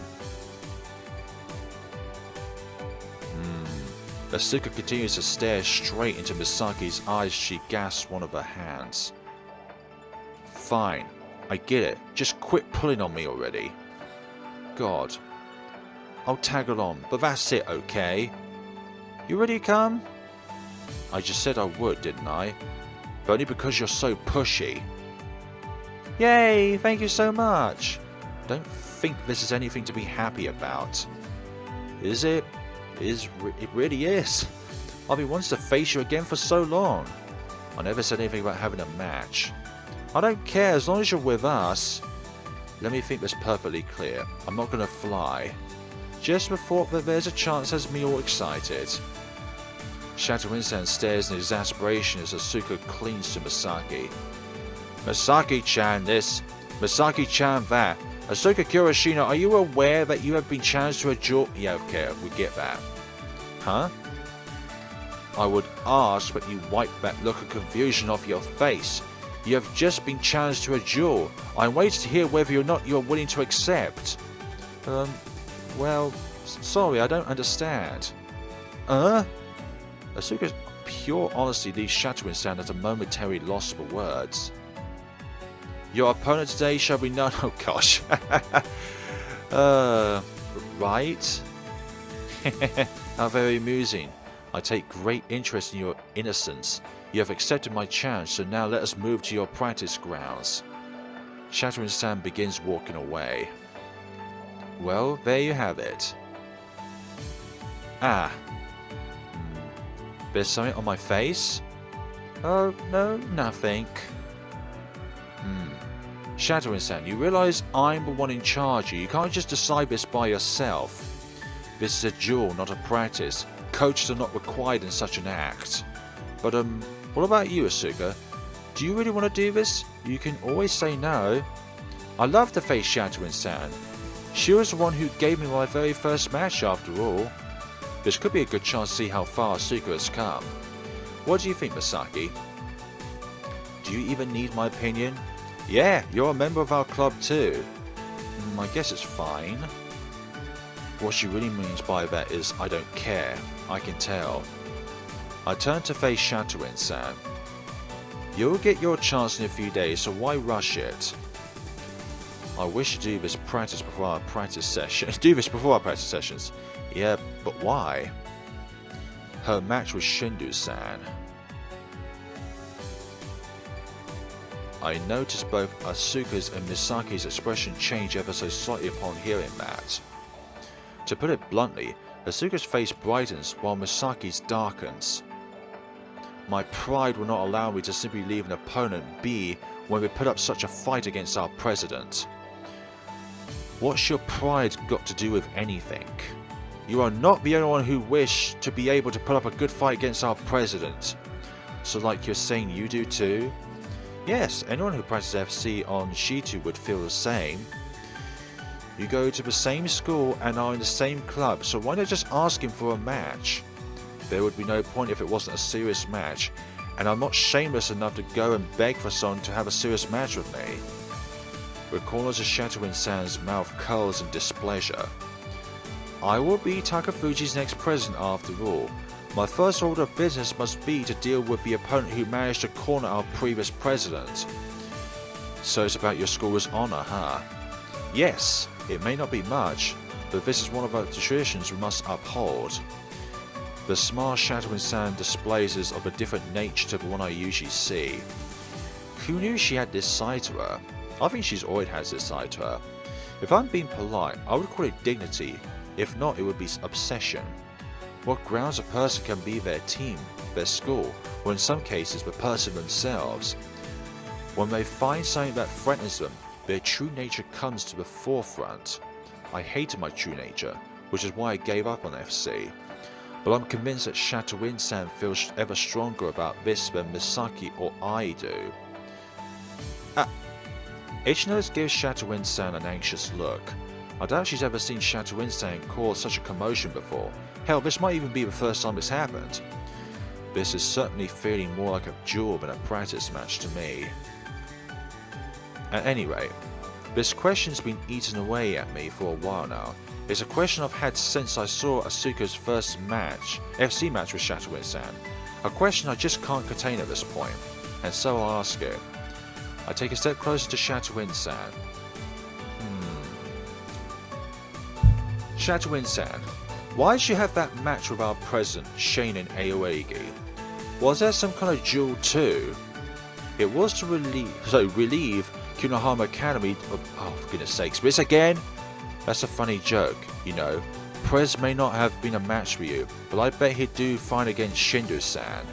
Asuka continues to stare straight into Misaki's eyes as she gasps one of her hands. Fine, I get it, just quit pulling on me already. God, I'll tag along, but that's it, okay? You ready to come? I just said I would, didn't I? But only because you're so pushy. Yay, thank you so much. Don't think this is anything to be happy about. Is it? It really is. I've been wanting to face you again for so long. I never said anything about having a match. I don't care as long as you're with us. Let me think this perfectly clear. I'm not going to fly. Just the thought that there's a chance has me all excited. Shadowin-san stares in exasperation as Asuka clings to Misaki. Misaki-chan this, Misaki-chan that. Asuka Kurashino, are you aware that you have been challenged to a duel? Yeah, okay, we get that. Huh? I would ask that you wipe that look of confusion off your face. You have just been challenged to a duel. I'm waiting to hear whether or not you're willing to accept. Well, sorry, I don't understand. Asuka's pure honesty leaves Shadowin-san at a momentary loss for words. Your opponent today shall be none. Oh gosh. Right? How very amusing. I take great interest in your innocence. You have accepted my challenge, so now let us move to your practice grounds. Shadowin-san begins walking away. Well, there you have it. There's something on my face? Oh, no, nothing. Shadowin-san, you realize I'm the one in charge here. You can't just decide this by yourself. This is a duel, not a practice. Coaches are not required in such an act. But, what about you, Asuka? Do you really want to do this? You can always say no. I love to face Shadowin-san. She was the one who gave me my very first match after all. This could be a good chance to see how far Asuka has come. What do you think, Misaki? Do you even need my opinion? Yeah, you're a member of our club too. I guess it's fine. What she really means by that is I don't care. I can tell. I turn to face Shadowin-san. You'll get your chance in a few days, so why rush it? I wish to do this before our practice sessions. Yeah, but why? Her match with Shindu-san. I noticed both Asuka's and Misaki's expression change ever so slightly upon hearing that. To put it bluntly, Asuka's face brightens while Misaki's darkens. My pride will not allow me to simply leave an opponent be when we put up such a fight against our president. What's your pride got to do with anything? You are not the only one who wish to be able to put up a good fight against our president. So like you're saying you do too? Yes, anyone who practices FC on Shitu would feel the same. You go to the same school and are in the same club, so why not just ask him for a match? There would be no point if it wasn't a serious match, and I'm not shameless enough to go and beg for someone to have a serious match with me. The corners of Shadowin-san's mouth curls in displeasure. I will be Takafuji's next president after all. My first order of business must be to deal with the opponent who managed to corner our previous president. So it's about your school's honor, huh? Yes, it may not be much, but this is one of the traditions we must uphold. The smile Shadowin-san displays is of a different nature to the one I usually see. Who knew she had this side to her? I think she's always has this side to her. If I'm being polite, I would call it dignity. If not, it would be obsession. What grounds a person can be their team, their school, or in some cases the person themselves. When they find something that threatens them, their true nature comes to the forefront. I hated my true nature, which is why I gave up on FC. But I'm convinced that Shatawin-san feels ever stronger about this than Misaki or I do. Ichino's gives Shatawin-san an anxious look. I doubt she's ever seen Shatawin-san cause such a commotion before. Hell, this might even be the first time it's happened. This is certainly feeling more like a duel than a practice match to me. At any rate, this question's been eaten away at me for a while now. It's a question I've had since I saw Asuka's first match, FC match with Shatawin-san. A question I just can't contain at this point, and so I'll ask it. I take a step closer to Shatawin-san. Shatawin-san, why did you have that match with our president, Shane and Aoigi? Was there some kind of duel too? It was to relieve Kunohama Academy of, oh for goodness sakes, this again? That's a funny joke, you know. Prez may not have been a match for you, but I bet he'd do fine against Shindo-san.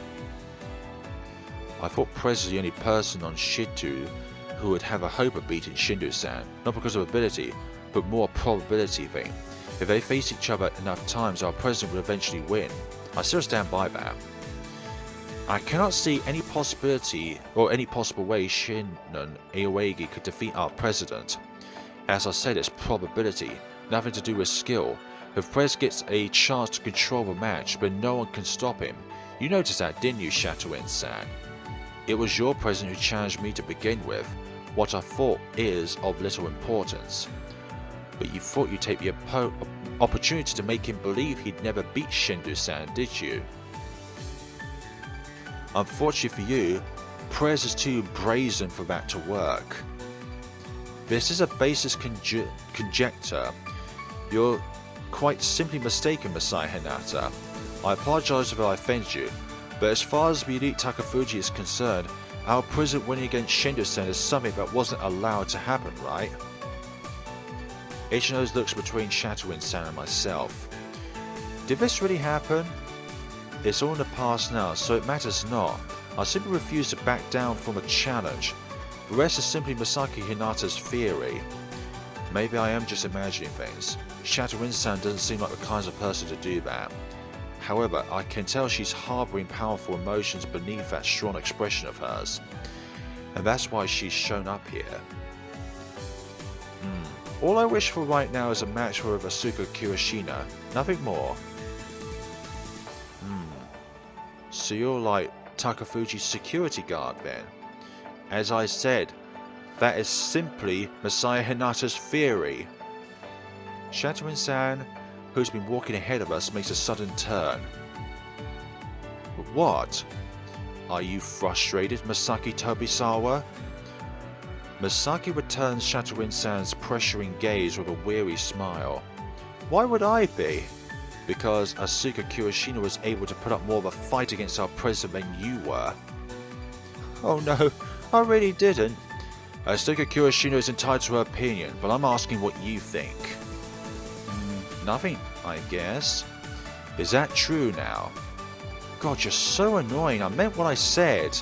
I thought Prez was the only person on Shitu who would have a hope of beating Shindo-san, not because of ability, but more a probability thing. If they face each other enough times, our president will eventually win. I still stand by that. I cannot see any possibility or any possible way Shinon Aoigi could defeat our president. As I said, it's probability, nothing to do with skill. If Prez gets a chance to control the match, but no one can stop him. You noticed that, didn't you, Shatawin-san? It was your president who challenged me to begin with, what I thought is of little importance. But you thought you'd take the opportunity to make him believe he'd never beat Shindo-san, did you? Unfortunately for you, Prez is too brazen for that to work. This is a baseless conjecture. You're quite simply mistaken, Masaya Hinata. I apologize if I offended you, but as far as the elite Takafuji is concerned, our president winning against Shindo-san is something that wasn't allowed to happen, right? Ichino's looks between Shatawin-san and myself. Did this really happen? It's all in the past now, so it matters not. I simply refuse to back down from a challenge. The rest is simply Misaki Hinata's theory. Maybe I am just imagining things. Shatawin-san doesn't seem like the kind of person to do that. However, I can tell she's harboring powerful emotions beneath that strong expression of hers. And that's why she's shown up here. All I wish for right now is a match with Asuka Kirishina. Nothing more. So you're like Takafuji's security guard then? As I said, that is simply Masaya Hinata's theory. Shatawin-san, who's been walking ahead of us, makes a sudden turn. What? Are you frustrated, Misaki Tobisawa? Misaki returns Shatawin-san's pressuring gaze with a weary smile. Why would I be? Because Asuka Kirishina was able to put up more of a fight against our president than you were. Oh no, I really didn't. Asuka Kirishina is entitled to her opinion, but I'm asking what you think. Nothing, I guess. Is that true now? God, you're so annoying. I meant what I said.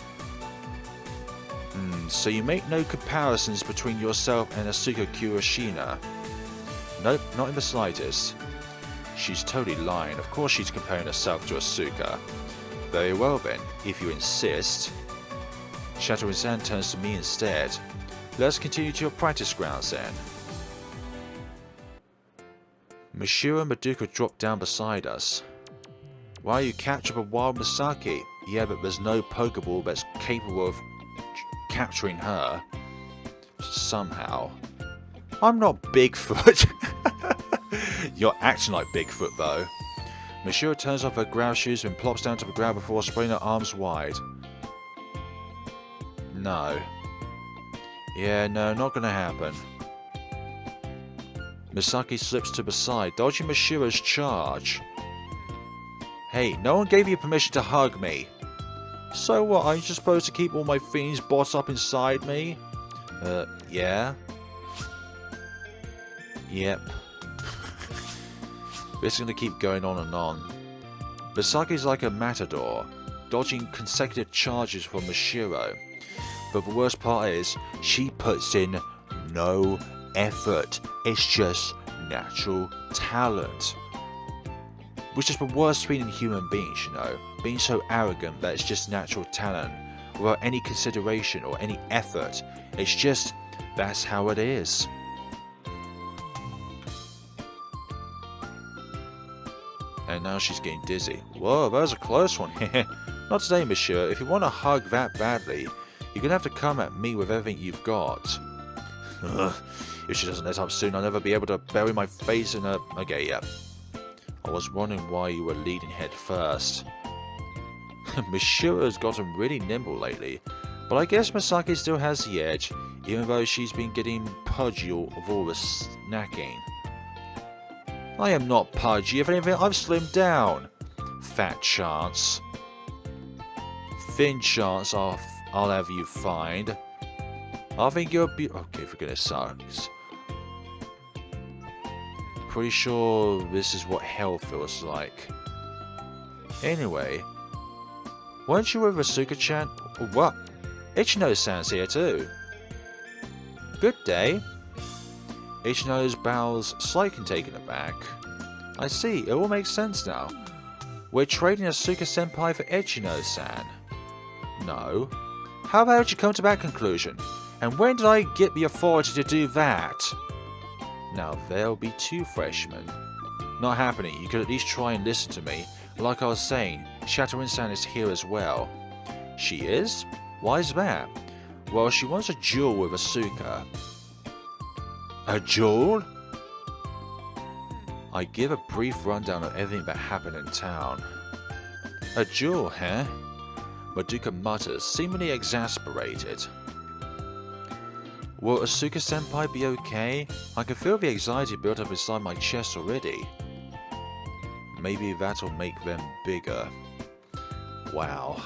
So you make no comparisons between yourself and Asuka Kirishina? Nope, not in the slightest. She's totally lying. Of course she's comparing herself to Asuka. Very well then, if you insist. Shatawin-san turns to me instead. Let's continue to your practice grounds then. Mashiro and Madoka drop down beside us. Why you captured a wild Misaki? Yeah, but there's no Pokeball that's capable of capturing her. Somehow. I'm not Bigfoot. You're acting like Bigfoot though. Mashiro turns off her ground shoes and plops down to the ground before spreading her arms wide. No. Yeah, no, not gonna happen. Misaki slips to the side, dodging Mashiro's charge. Hey, no one gave you permission to hug me. So what, aren't you supposed to keep all my feelings bottled up inside me? Yeah? Yep. This is going to keep going on and on. Misaki's like a matador, dodging consecutive charges from Mashiro. But the worst part is, she puts in no effort. It's just natural talent. Which is the worst thing in human beings, you know. Being so arrogant that it's just natural talent, without any consideration or any effort. It's just, that's how it is. And now she's getting dizzy. Whoa, that was a close one. Not today, Mashiro. If you want a hug that badly, you're gonna have to come at me with everything you've got. Ugh. If she doesn't let up soon, I'll never be able to bury my face in her... Okay, yeah. I was wondering why you were leading head first. Mashiro's gotten really nimble lately, but I guess Misaki still has the edge, even though she's been getting pudgy of all the snacking. I am not pudgy. If anything, I've slimmed down. Fat chance. Thin chance I'll have you find. I think you'll be... Okay, for goodness sakes. Pretty sure this is what hell feels like. Anyway, weren't you with Asuka-chan? What? Ichino-san's here too. Good day. Ichino's bows slightly taken aback. I see, it all makes sense now. We're trading Asuka-senpai for Ichino-san. No. How about you come to that conclusion? And when did I get the authority to do that? Now there'll be two freshmen. Not happening, you could at least try and listen to me. Like I was saying, Shatoin-san is here as well. She is? Why is that? Well, she wants a duel with Asuka. A duel? I give a brief rundown of everything that happened in town. A duel, huh? Madoka mutters, seemingly exasperated. Will Asuka-senpai be okay? I can feel the anxiety built up inside my chest already. Maybe that'll make them bigger. Wow.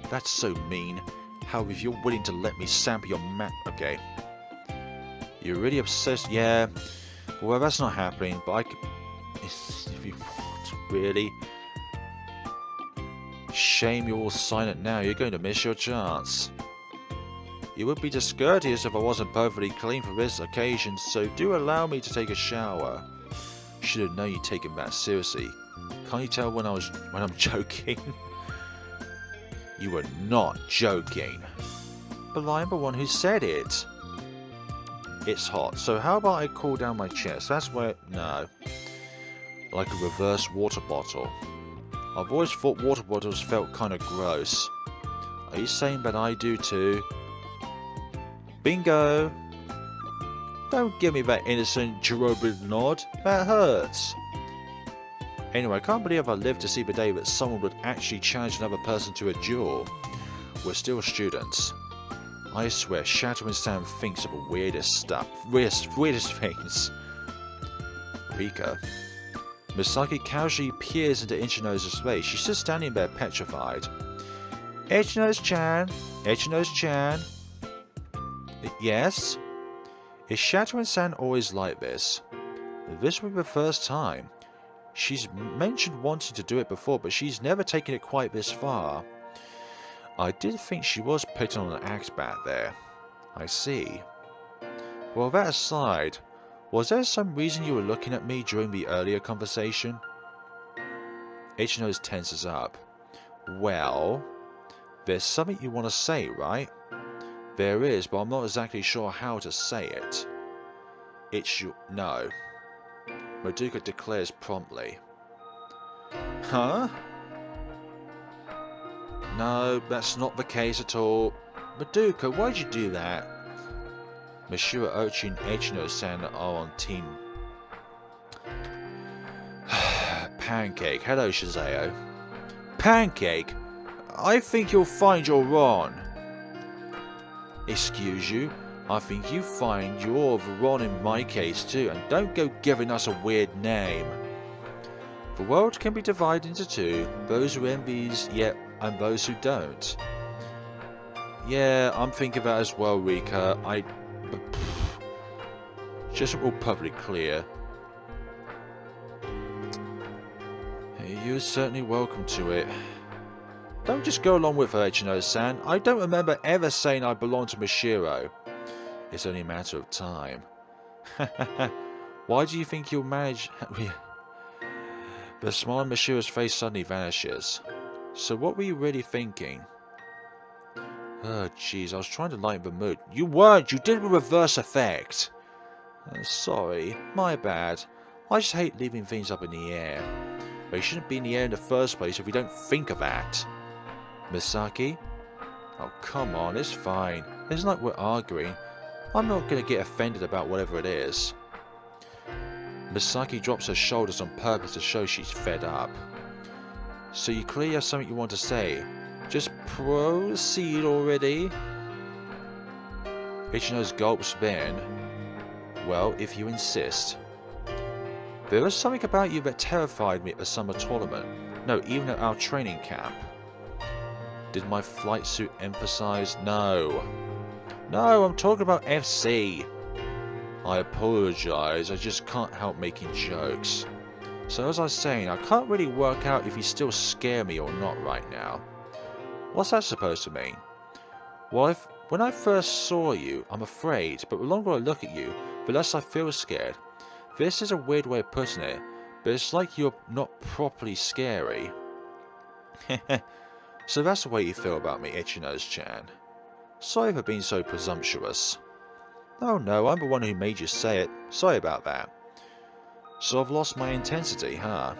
That's so mean. How if you're willing to let me sample your Okay. You're really obsessed? Yeah. Well, that's not happening, but I could... If you want, really? Shame you're all silent now. You're going to miss your chance. You would be discourteous if I wasn't perfectly clean for this occasion, so do allow me to take a shower. Should have known you'd taken that seriously. Can't you tell when I'm joking? You were not joking. But I'm the one who said it. It's hot, so how about I cool down my chest? That's where... No. Like a reverse water bottle. I've always thought water bottles felt kind of gross. Are you saying that I do too? Bingo! Don't give me that innocent cherubic nod. That hurts. Anyway, I can't believe I lived to see the day that someone would actually challenge another person to a duel. We're still students. I swear, Shatoin-san thinks of the weirdest stuff. Weirdest things. Rika. Misaki casually peers into Ichino's space. She's just standing there petrified. Ichino's-chan. Ichino's-chan. Yes? Is Shatoin-san always like this? This will be the first time. She's mentioned wanting to do it before, but she's never taken it quite this far. I did think she was putting on an act back there. I see. Well, that aside, was there some reason you were looking at me during the earlier conversation? Ichino's tenses up. Well, there's something you want to say, right? There is, but I'm not exactly sure how to say it. No. Madoka declares promptly. Huh? No, that's not the case at all. Madoka, why'd you do that? Mashiro, Ochi, and Ichino-san are on team. Pancake. Hello, Shizeo. Pancake? I think you'll find you're wrong. Excuse you? I think you find you're wrong in my case too, and don't go giving us a weird name. The world can be divided into two, those who envies yet and those who don't. Yeah, I'm thinking that as well, Rika. Just all perfectly clear. You're certainly welcome to it. Don't just go along with her, Echino-san. I don't remember ever saying I belong to Mashiro. It's only a matter of time. Why do you think you'll manage... The smile on Mashiro's face suddenly vanishes. So what were you really thinking? Oh jeez, I was trying to lighten the mood. You weren't! You did a reverse effect! Sorry, my bad. I just hate leaving things up in the air. They shouldn't be in the air in the first place if we don't think of that. Misaki? Oh come on, it's fine. It's not like we're arguing. I'm not going to get offended about whatever it is. Misaki drops her shoulders on purpose to show she's fed up. So you clearly have something you want to say. Just proceed already. Ichino's gulps then. Well, if you insist. There was something about you that terrified me at the summer tournament. No, even at our training camp. Did my flight suit emphasize? No. No, I'm talking about FC. I apologize, I just can't help making jokes. So as I was saying, I can't really work out if you still scare me or not right now. What's that supposed to mean? Well, when I first saw you, I'm afraid, but the longer I look at you, the less I feel scared. This is a weird way of putting it, but it's like you're not properly scary. So that's the way you feel about me, Ichinos-chan. Sorry for being so presumptuous. Oh no, I'm the one who made you say it. Sorry about that. So I've lost my intensity, huh?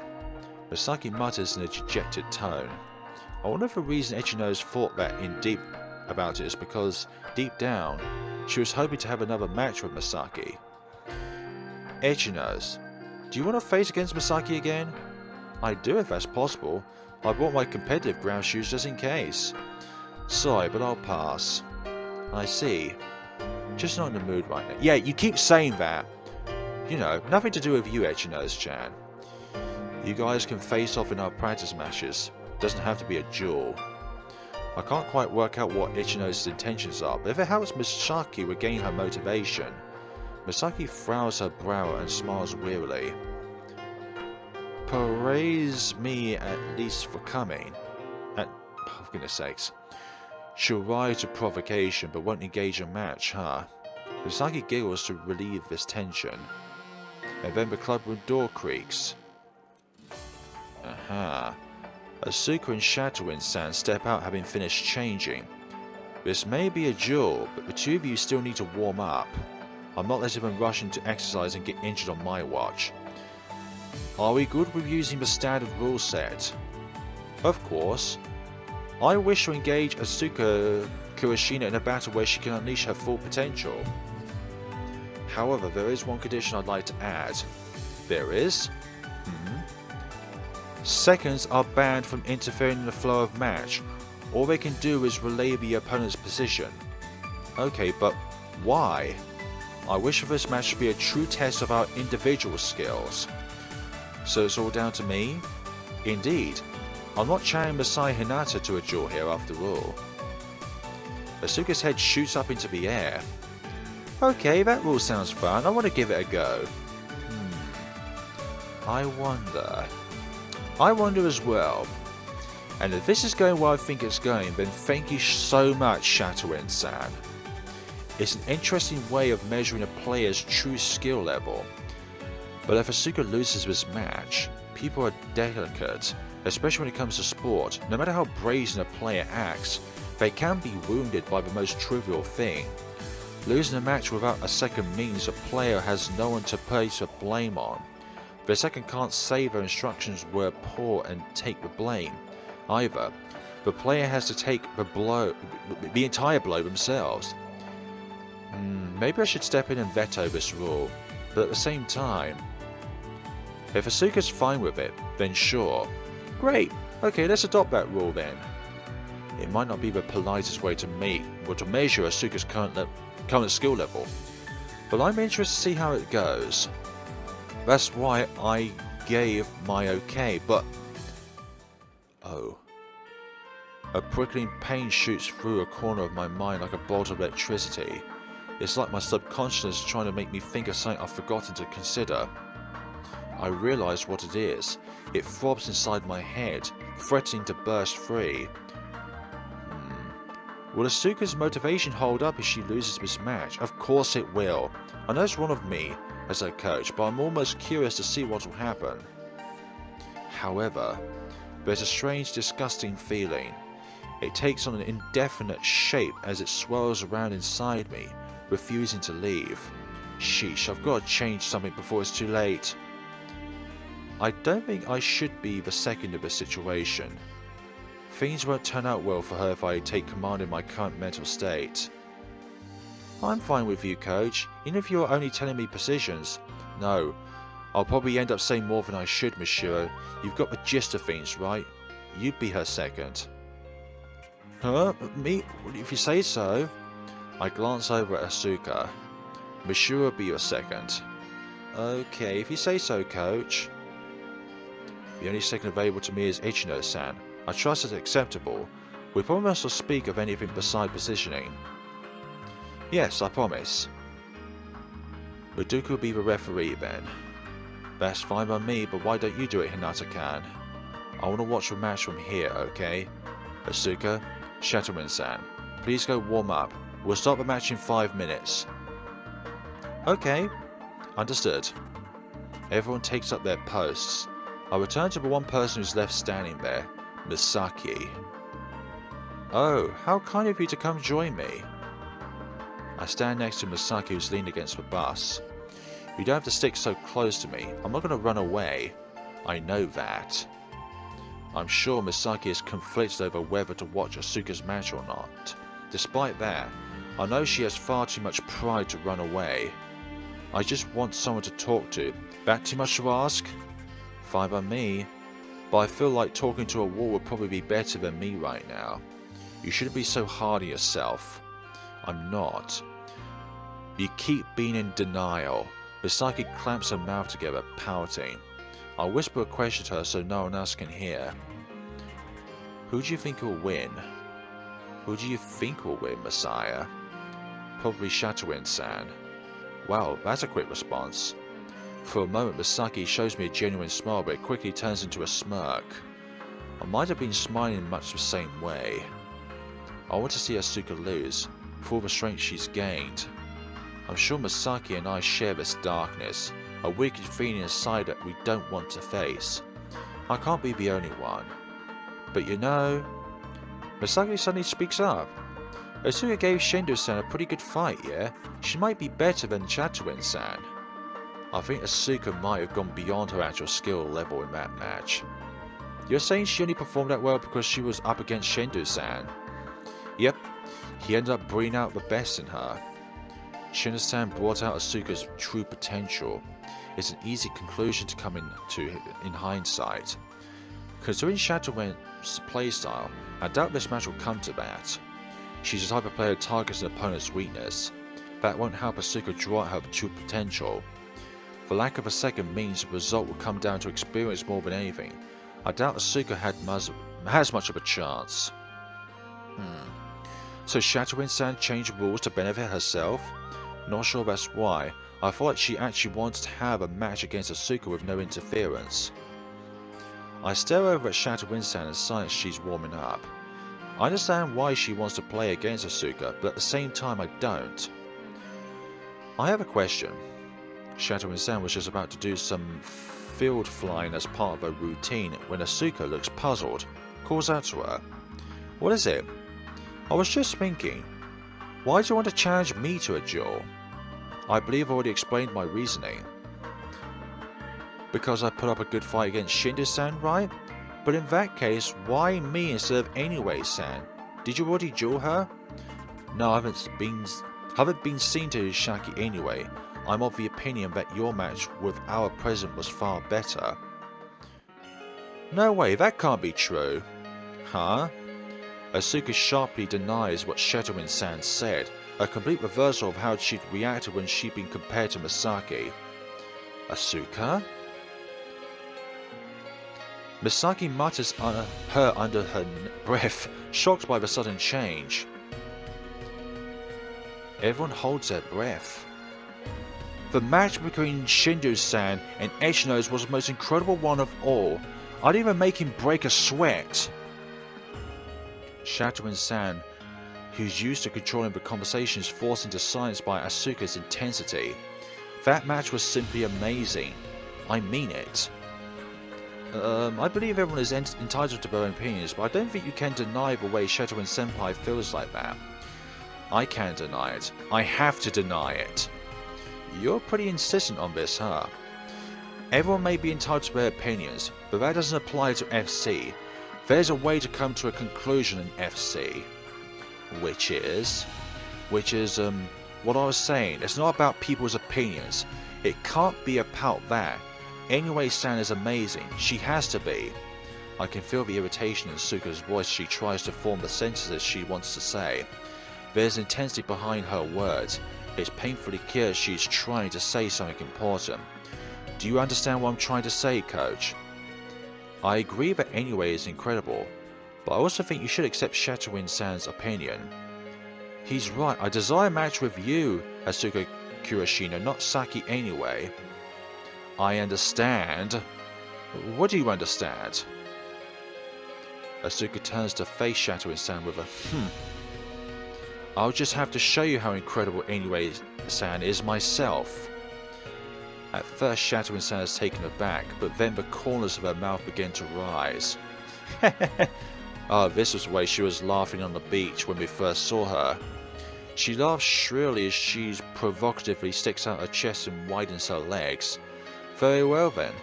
Misaki mutters in a dejected tone. I wonder if the reason Ichinos thought that in deep about it is because, deep down, she was hoping to have another match with Misaki. Ichinos, do you want to face against Misaki again? I do if that's possible. I bought my competitive ground shoes just in case. Sorry, but I'll pass. I see. Just not in the mood right now. Yeah, you keep saying that. You know, nothing to do with you, Ichinos-chan. You guys can face off in our practice matches. Doesn't have to be a duel. I can't quite work out what Ichinos' intentions are, but if it helps Misaki regain her motivation... Misaki frowns her brow and smiles wearily. Praise me at least for coming. Oh, for goodness sakes. She'll rise to provocation but won't engage a match, huh? Misaki giggles to relieve this tension. And then the clubroom door creaks. Aha. Asuka and Shatterwind-san step out having finished changing. This may be a duel, but the two of you still need to warm up. I'm not letting them rush into exercise and get injured on my watch. Are we good with using the standard rule set? Of course. I wish to engage Asuka Kurashina in a battle where she can unleash her full potential. However, there is one condition I'd like to add. There is? Seconds are banned from interfering in the flow of match. All they can do is relay the opponent's position. Okay, but why? I wish for this match to be a true test of our individual skills. So it's all down to me? Indeed. I'm not channeling Masaya Hinata to a duel here after all. Asuka's head shoots up into the air. Okay, that rule sounds fun. I want to give it a go. I wonder as well. And if this is going where I think it's going, then thank you so much, Shatterwind-san. It's an interesting way of measuring a player's true skill level. But if Asuka loses this match, people are delicate, especially when it comes to sport. No matter how brazen a player acts, they can be wounded by the most trivial thing. Losing a match without a second means a player has no one to place the blame on. The second can't say their instructions were poor and take the blame. Either, the player has to take the entire blow themselves. Maybe I should step in and veto this rule, but at the same time, if Asuka's fine with it, then sure. Great, okay, let's adopt that rule then. It might not be the politest way to measure Asuka's current skill level, but I'm interested to see how it goes. That's why I gave my okay, but... Oh. A prickling pain shoots through a corner of my mind like a bolt of electricity. It's like my subconsciousness is trying to make me think of something I've forgotten to consider. I realise what it is. It throbs inside my head, threatening to burst free. Will Asuka's motivation hold up if she loses this match? Of course it will. I know it's wrong of me as her coach, but I'm almost curious to see what will happen. However, there's a strange, disgusting feeling. It takes on an indefinite shape as it swirls around inside me, refusing to leave. Sheesh, I've got to change something before it's too late. I don't think I should be the second of the situation. Things won't turn out well for her if I take command in my current mental state. I'm fine with you, coach, even if you're only telling me positions. No, I'll probably end up saying more than I should, Mashiro. You've got the gist of things, right? You'd be her second. Huh? Me? If you say so. I glance over at Asuka. Mashiro will be your second. Okay, if you say so, coach. The only second available to me is Ichino-san. I trust it's acceptable. We promise to speak of anything beside positioning. Yes, I promise. Uduku will be the referee then. That's fine by me, but why don't you do it, Hinata-kan? I want to watch the match from here, okay? Asuka, Shadowin-san, please go warm up. We'll start the match in 5 minutes. Okay, understood. Everyone takes up their posts. I return to the one person who's left standing there. Misaki. Oh, how kind of you to come join me. I stand next to Misaki, who's leaned against the bus. You don't have to stick so close to me. I'm not going to run away. I know that. I'm sure Misaki is conflicted over whether to watch Asuka's match or not. Despite that, I know she has far too much pride to run away. I just want someone to talk to. That too much to ask? Fine by me. But I feel like talking to a wall would probably be better than me right now. You shouldn't be so hard on yourself. I'm not. You keep being in denial. Misaki clamps her mouth together, pouting. I whisper a question to her so no one else can hear. Who do you think will win? Who do you think will win, Masaya? Probably Shadowin-san. Wow, that's a quick response. For a moment, Misaki shows me a genuine smile, but it quickly turns into a smirk. I might have been smiling in much the same way. I want to see Asuka lose, for all the strength she's gained. I'm sure Misaki and I share this darkness, a wicked feeling inside that we don't want to face. I can't be the only one. But you know... Misaki suddenly speaks up. Asuka gave Shindo-san a pretty good fight, yeah? She might be better than Shadowin-san. I think Asuka might have gone beyond her actual skill level in that match. You're saying she only performed that well because she was up against Shindo-san? Yep, he ended up bringing out the best in her. Shindo-san brought out Asuka's true potential. It's an easy conclusion to come to in hindsight. Considering Shadowin's playstyle, I doubt this match will come to that. She's the type of player who targets an opponent's weakness. That won't help Asuka draw out her true potential. The lack of a second means the result will come down to experience more than anything. I doubt Asuka has much of a chance. So Shadowin-san changed rules to benefit herself? Not sure that's why. I thought like she actually wanted to have a match against Asuka with no interference. I stare over at Shadowin-san in silence. She's warming up. I understand why she wants to play against Asuka, but at the same time I don't. I have a question. Shadowin-san was just about to do some field flying as part of her routine when Asuka looks puzzled, calls out to her. What is it? I was just thinking, why do you want to challenge me to a duel? I believe I already explained my reasoning. Because I put up a good fight against Shindo-san, right? But in that case, why me instead of Anyway-san? Did you already duel her? No, I haven't been seen to Shaki anyway. I'm of the opinion that your match with our president was far better. No way, that can't be true. Huh? Asuka sharply denies what Shadowin-san said, a complete reversal of how she'd reacted when she'd been compared to Misaki. Asuka? Misaki mutters her under her breath, shocked by the sudden change. Everyone holds their breath. The match between Shindu-san and Echino's was the most incredible one of all. I'd even make him break a sweat. Shadowin-san, who's used to controlling the conversations forced into silence by Asuka's intensity. That match was simply amazing. I mean it. I believe everyone is entitled to their own opinions, but I don't think you can deny the way Shadowin-senpai feels like that. I can't deny it. I have to deny it. You're pretty insistent on this, huh? Everyone may be entitled to their opinions, but that doesn't apply to FC. There's a way to come to a conclusion in FC. Which is what I was saying. It's not about people's opinions. It can't be about that. Anyway-san is amazing. She has to be. I can feel the irritation in Suka's voice as she tries to form the sentences she wants to say. There's intensity behind her words. It's painfully clear she's trying to say something important. Do you understand what I'm trying to say, Coach? I agree that Anyway is incredible, but I also think you should accept Shadowin-san's opinion. He's right. I desire a match with you, Asuka Kurashino, not Saki Anyway. I understand. What do you understand? Asuka turns to face Shadowin-san with a I'll just have to show you how incredible Anyway-san is myself. At first Shadowin-san is taken aback, but then the corners of her mouth begin to rise. Oh, this was the way she was laughing on the beach when we first saw her. She laughs shrilly as she provocatively sticks out her chest and widens her legs. Very well then.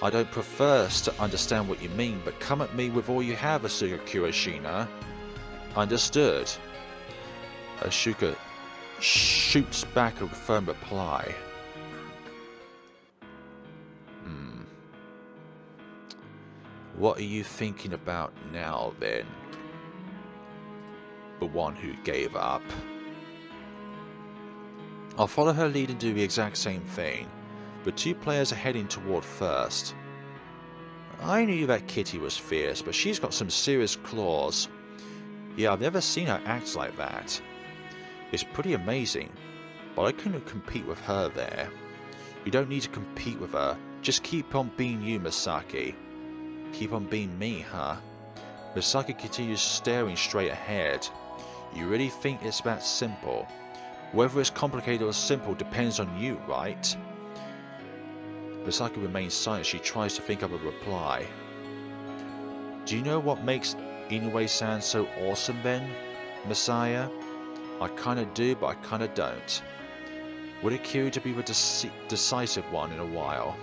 I don't profess to understand what you mean, but come at me with all you have, Asuka Kurashino. Understood. Asuka shoots back a firm reply. What are you thinking about now then? The one who gave up. I'll follow her lead and do the exact same thing. The two players are heading toward first. I knew that Kitty was fierce, but she's got some serious claws. Yeah, I've never seen her act like that. It's pretty amazing, but I couldn't compete with her there. You don't need to compete with her. Just keep on being you, Misaki. Keep on being me, huh? Misaki continues staring straight ahead. You really think it's that simple? Whether it's complicated or simple depends on you, right? Misaki remains silent. She tries to think of a reply. Do you know what makes Inoue-san so awesome then, Masaya? I kinda do, but I kinda don't. Would it kill you to be the decisive one in a while?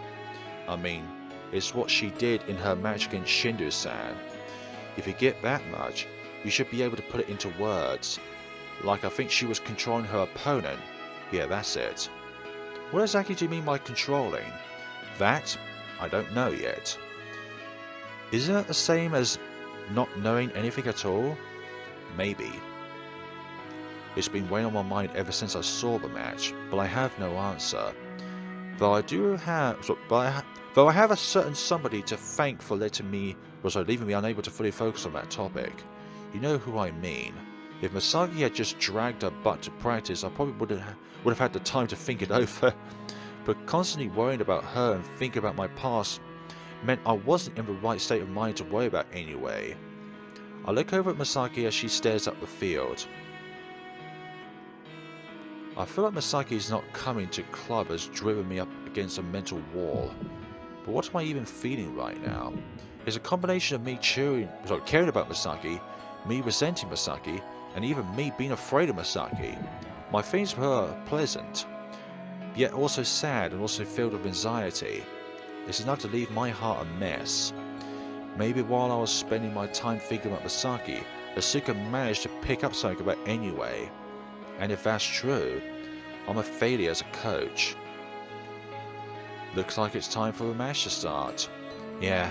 I mean, it's what she did in her match against Shindu-san. If you get that much, you should be able to put it into words. Like I think she was controlling her opponent. Yeah, that's it. What exactly do you mean by controlling? That? I don't know yet. Isn't that the same as not knowing anything at all? Maybe. It's been weighing on my mind ever since I saw the match, but I have no answer. Though I have a certain somebody to thank for leaving me unable to fully focus on that topic. You know who I mean. If Misaki had just dragged her butt to practice, I probably would have had the time to think it over. But constantly worrying about her and thinking about my past meant I wasn't in the right state of mind to worry about anyway. I look over at Misaki as she stares up the field. I feel like Misaki's not coming to club has driven me up against a mental wall. But what am I even feeling right now? It's a combination of me caring about Misaki, me resenting Misaki, and even me being afraid of Misaki. My feelings for her are pleasant, yet also sad and also filled with anxiety. It's enough to leave my heart a mess. Maybe while I was spending my time thinking about Misaki, Asuka managed to pick up something about anyway. And if that's true, I'm a failure as a coach. Looks like it's time for the match to start. Yeah.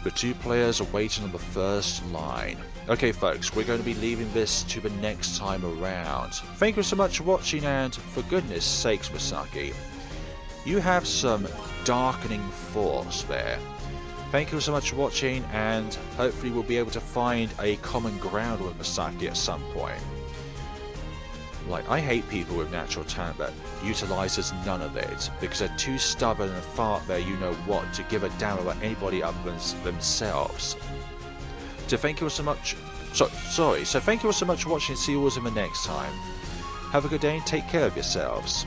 The two players are waiting on the first line. Okay folks, we're going to be leaving this to the next time around. Thank you so much for watching, and for goodness sakes Misaki, you have some darkening thoughts there. Thank you so much for watching, and hopefully we'll be able to find a common ground with Misaki at some point. Like, I hate people with natural talent that utilises none of it, because they're too stubborn and far up there you know what to give a damn about anybody other than themselves. So thank you all so much. So thank you all so much for watching. See you all in the next time. Have a good day and take care of yourselves.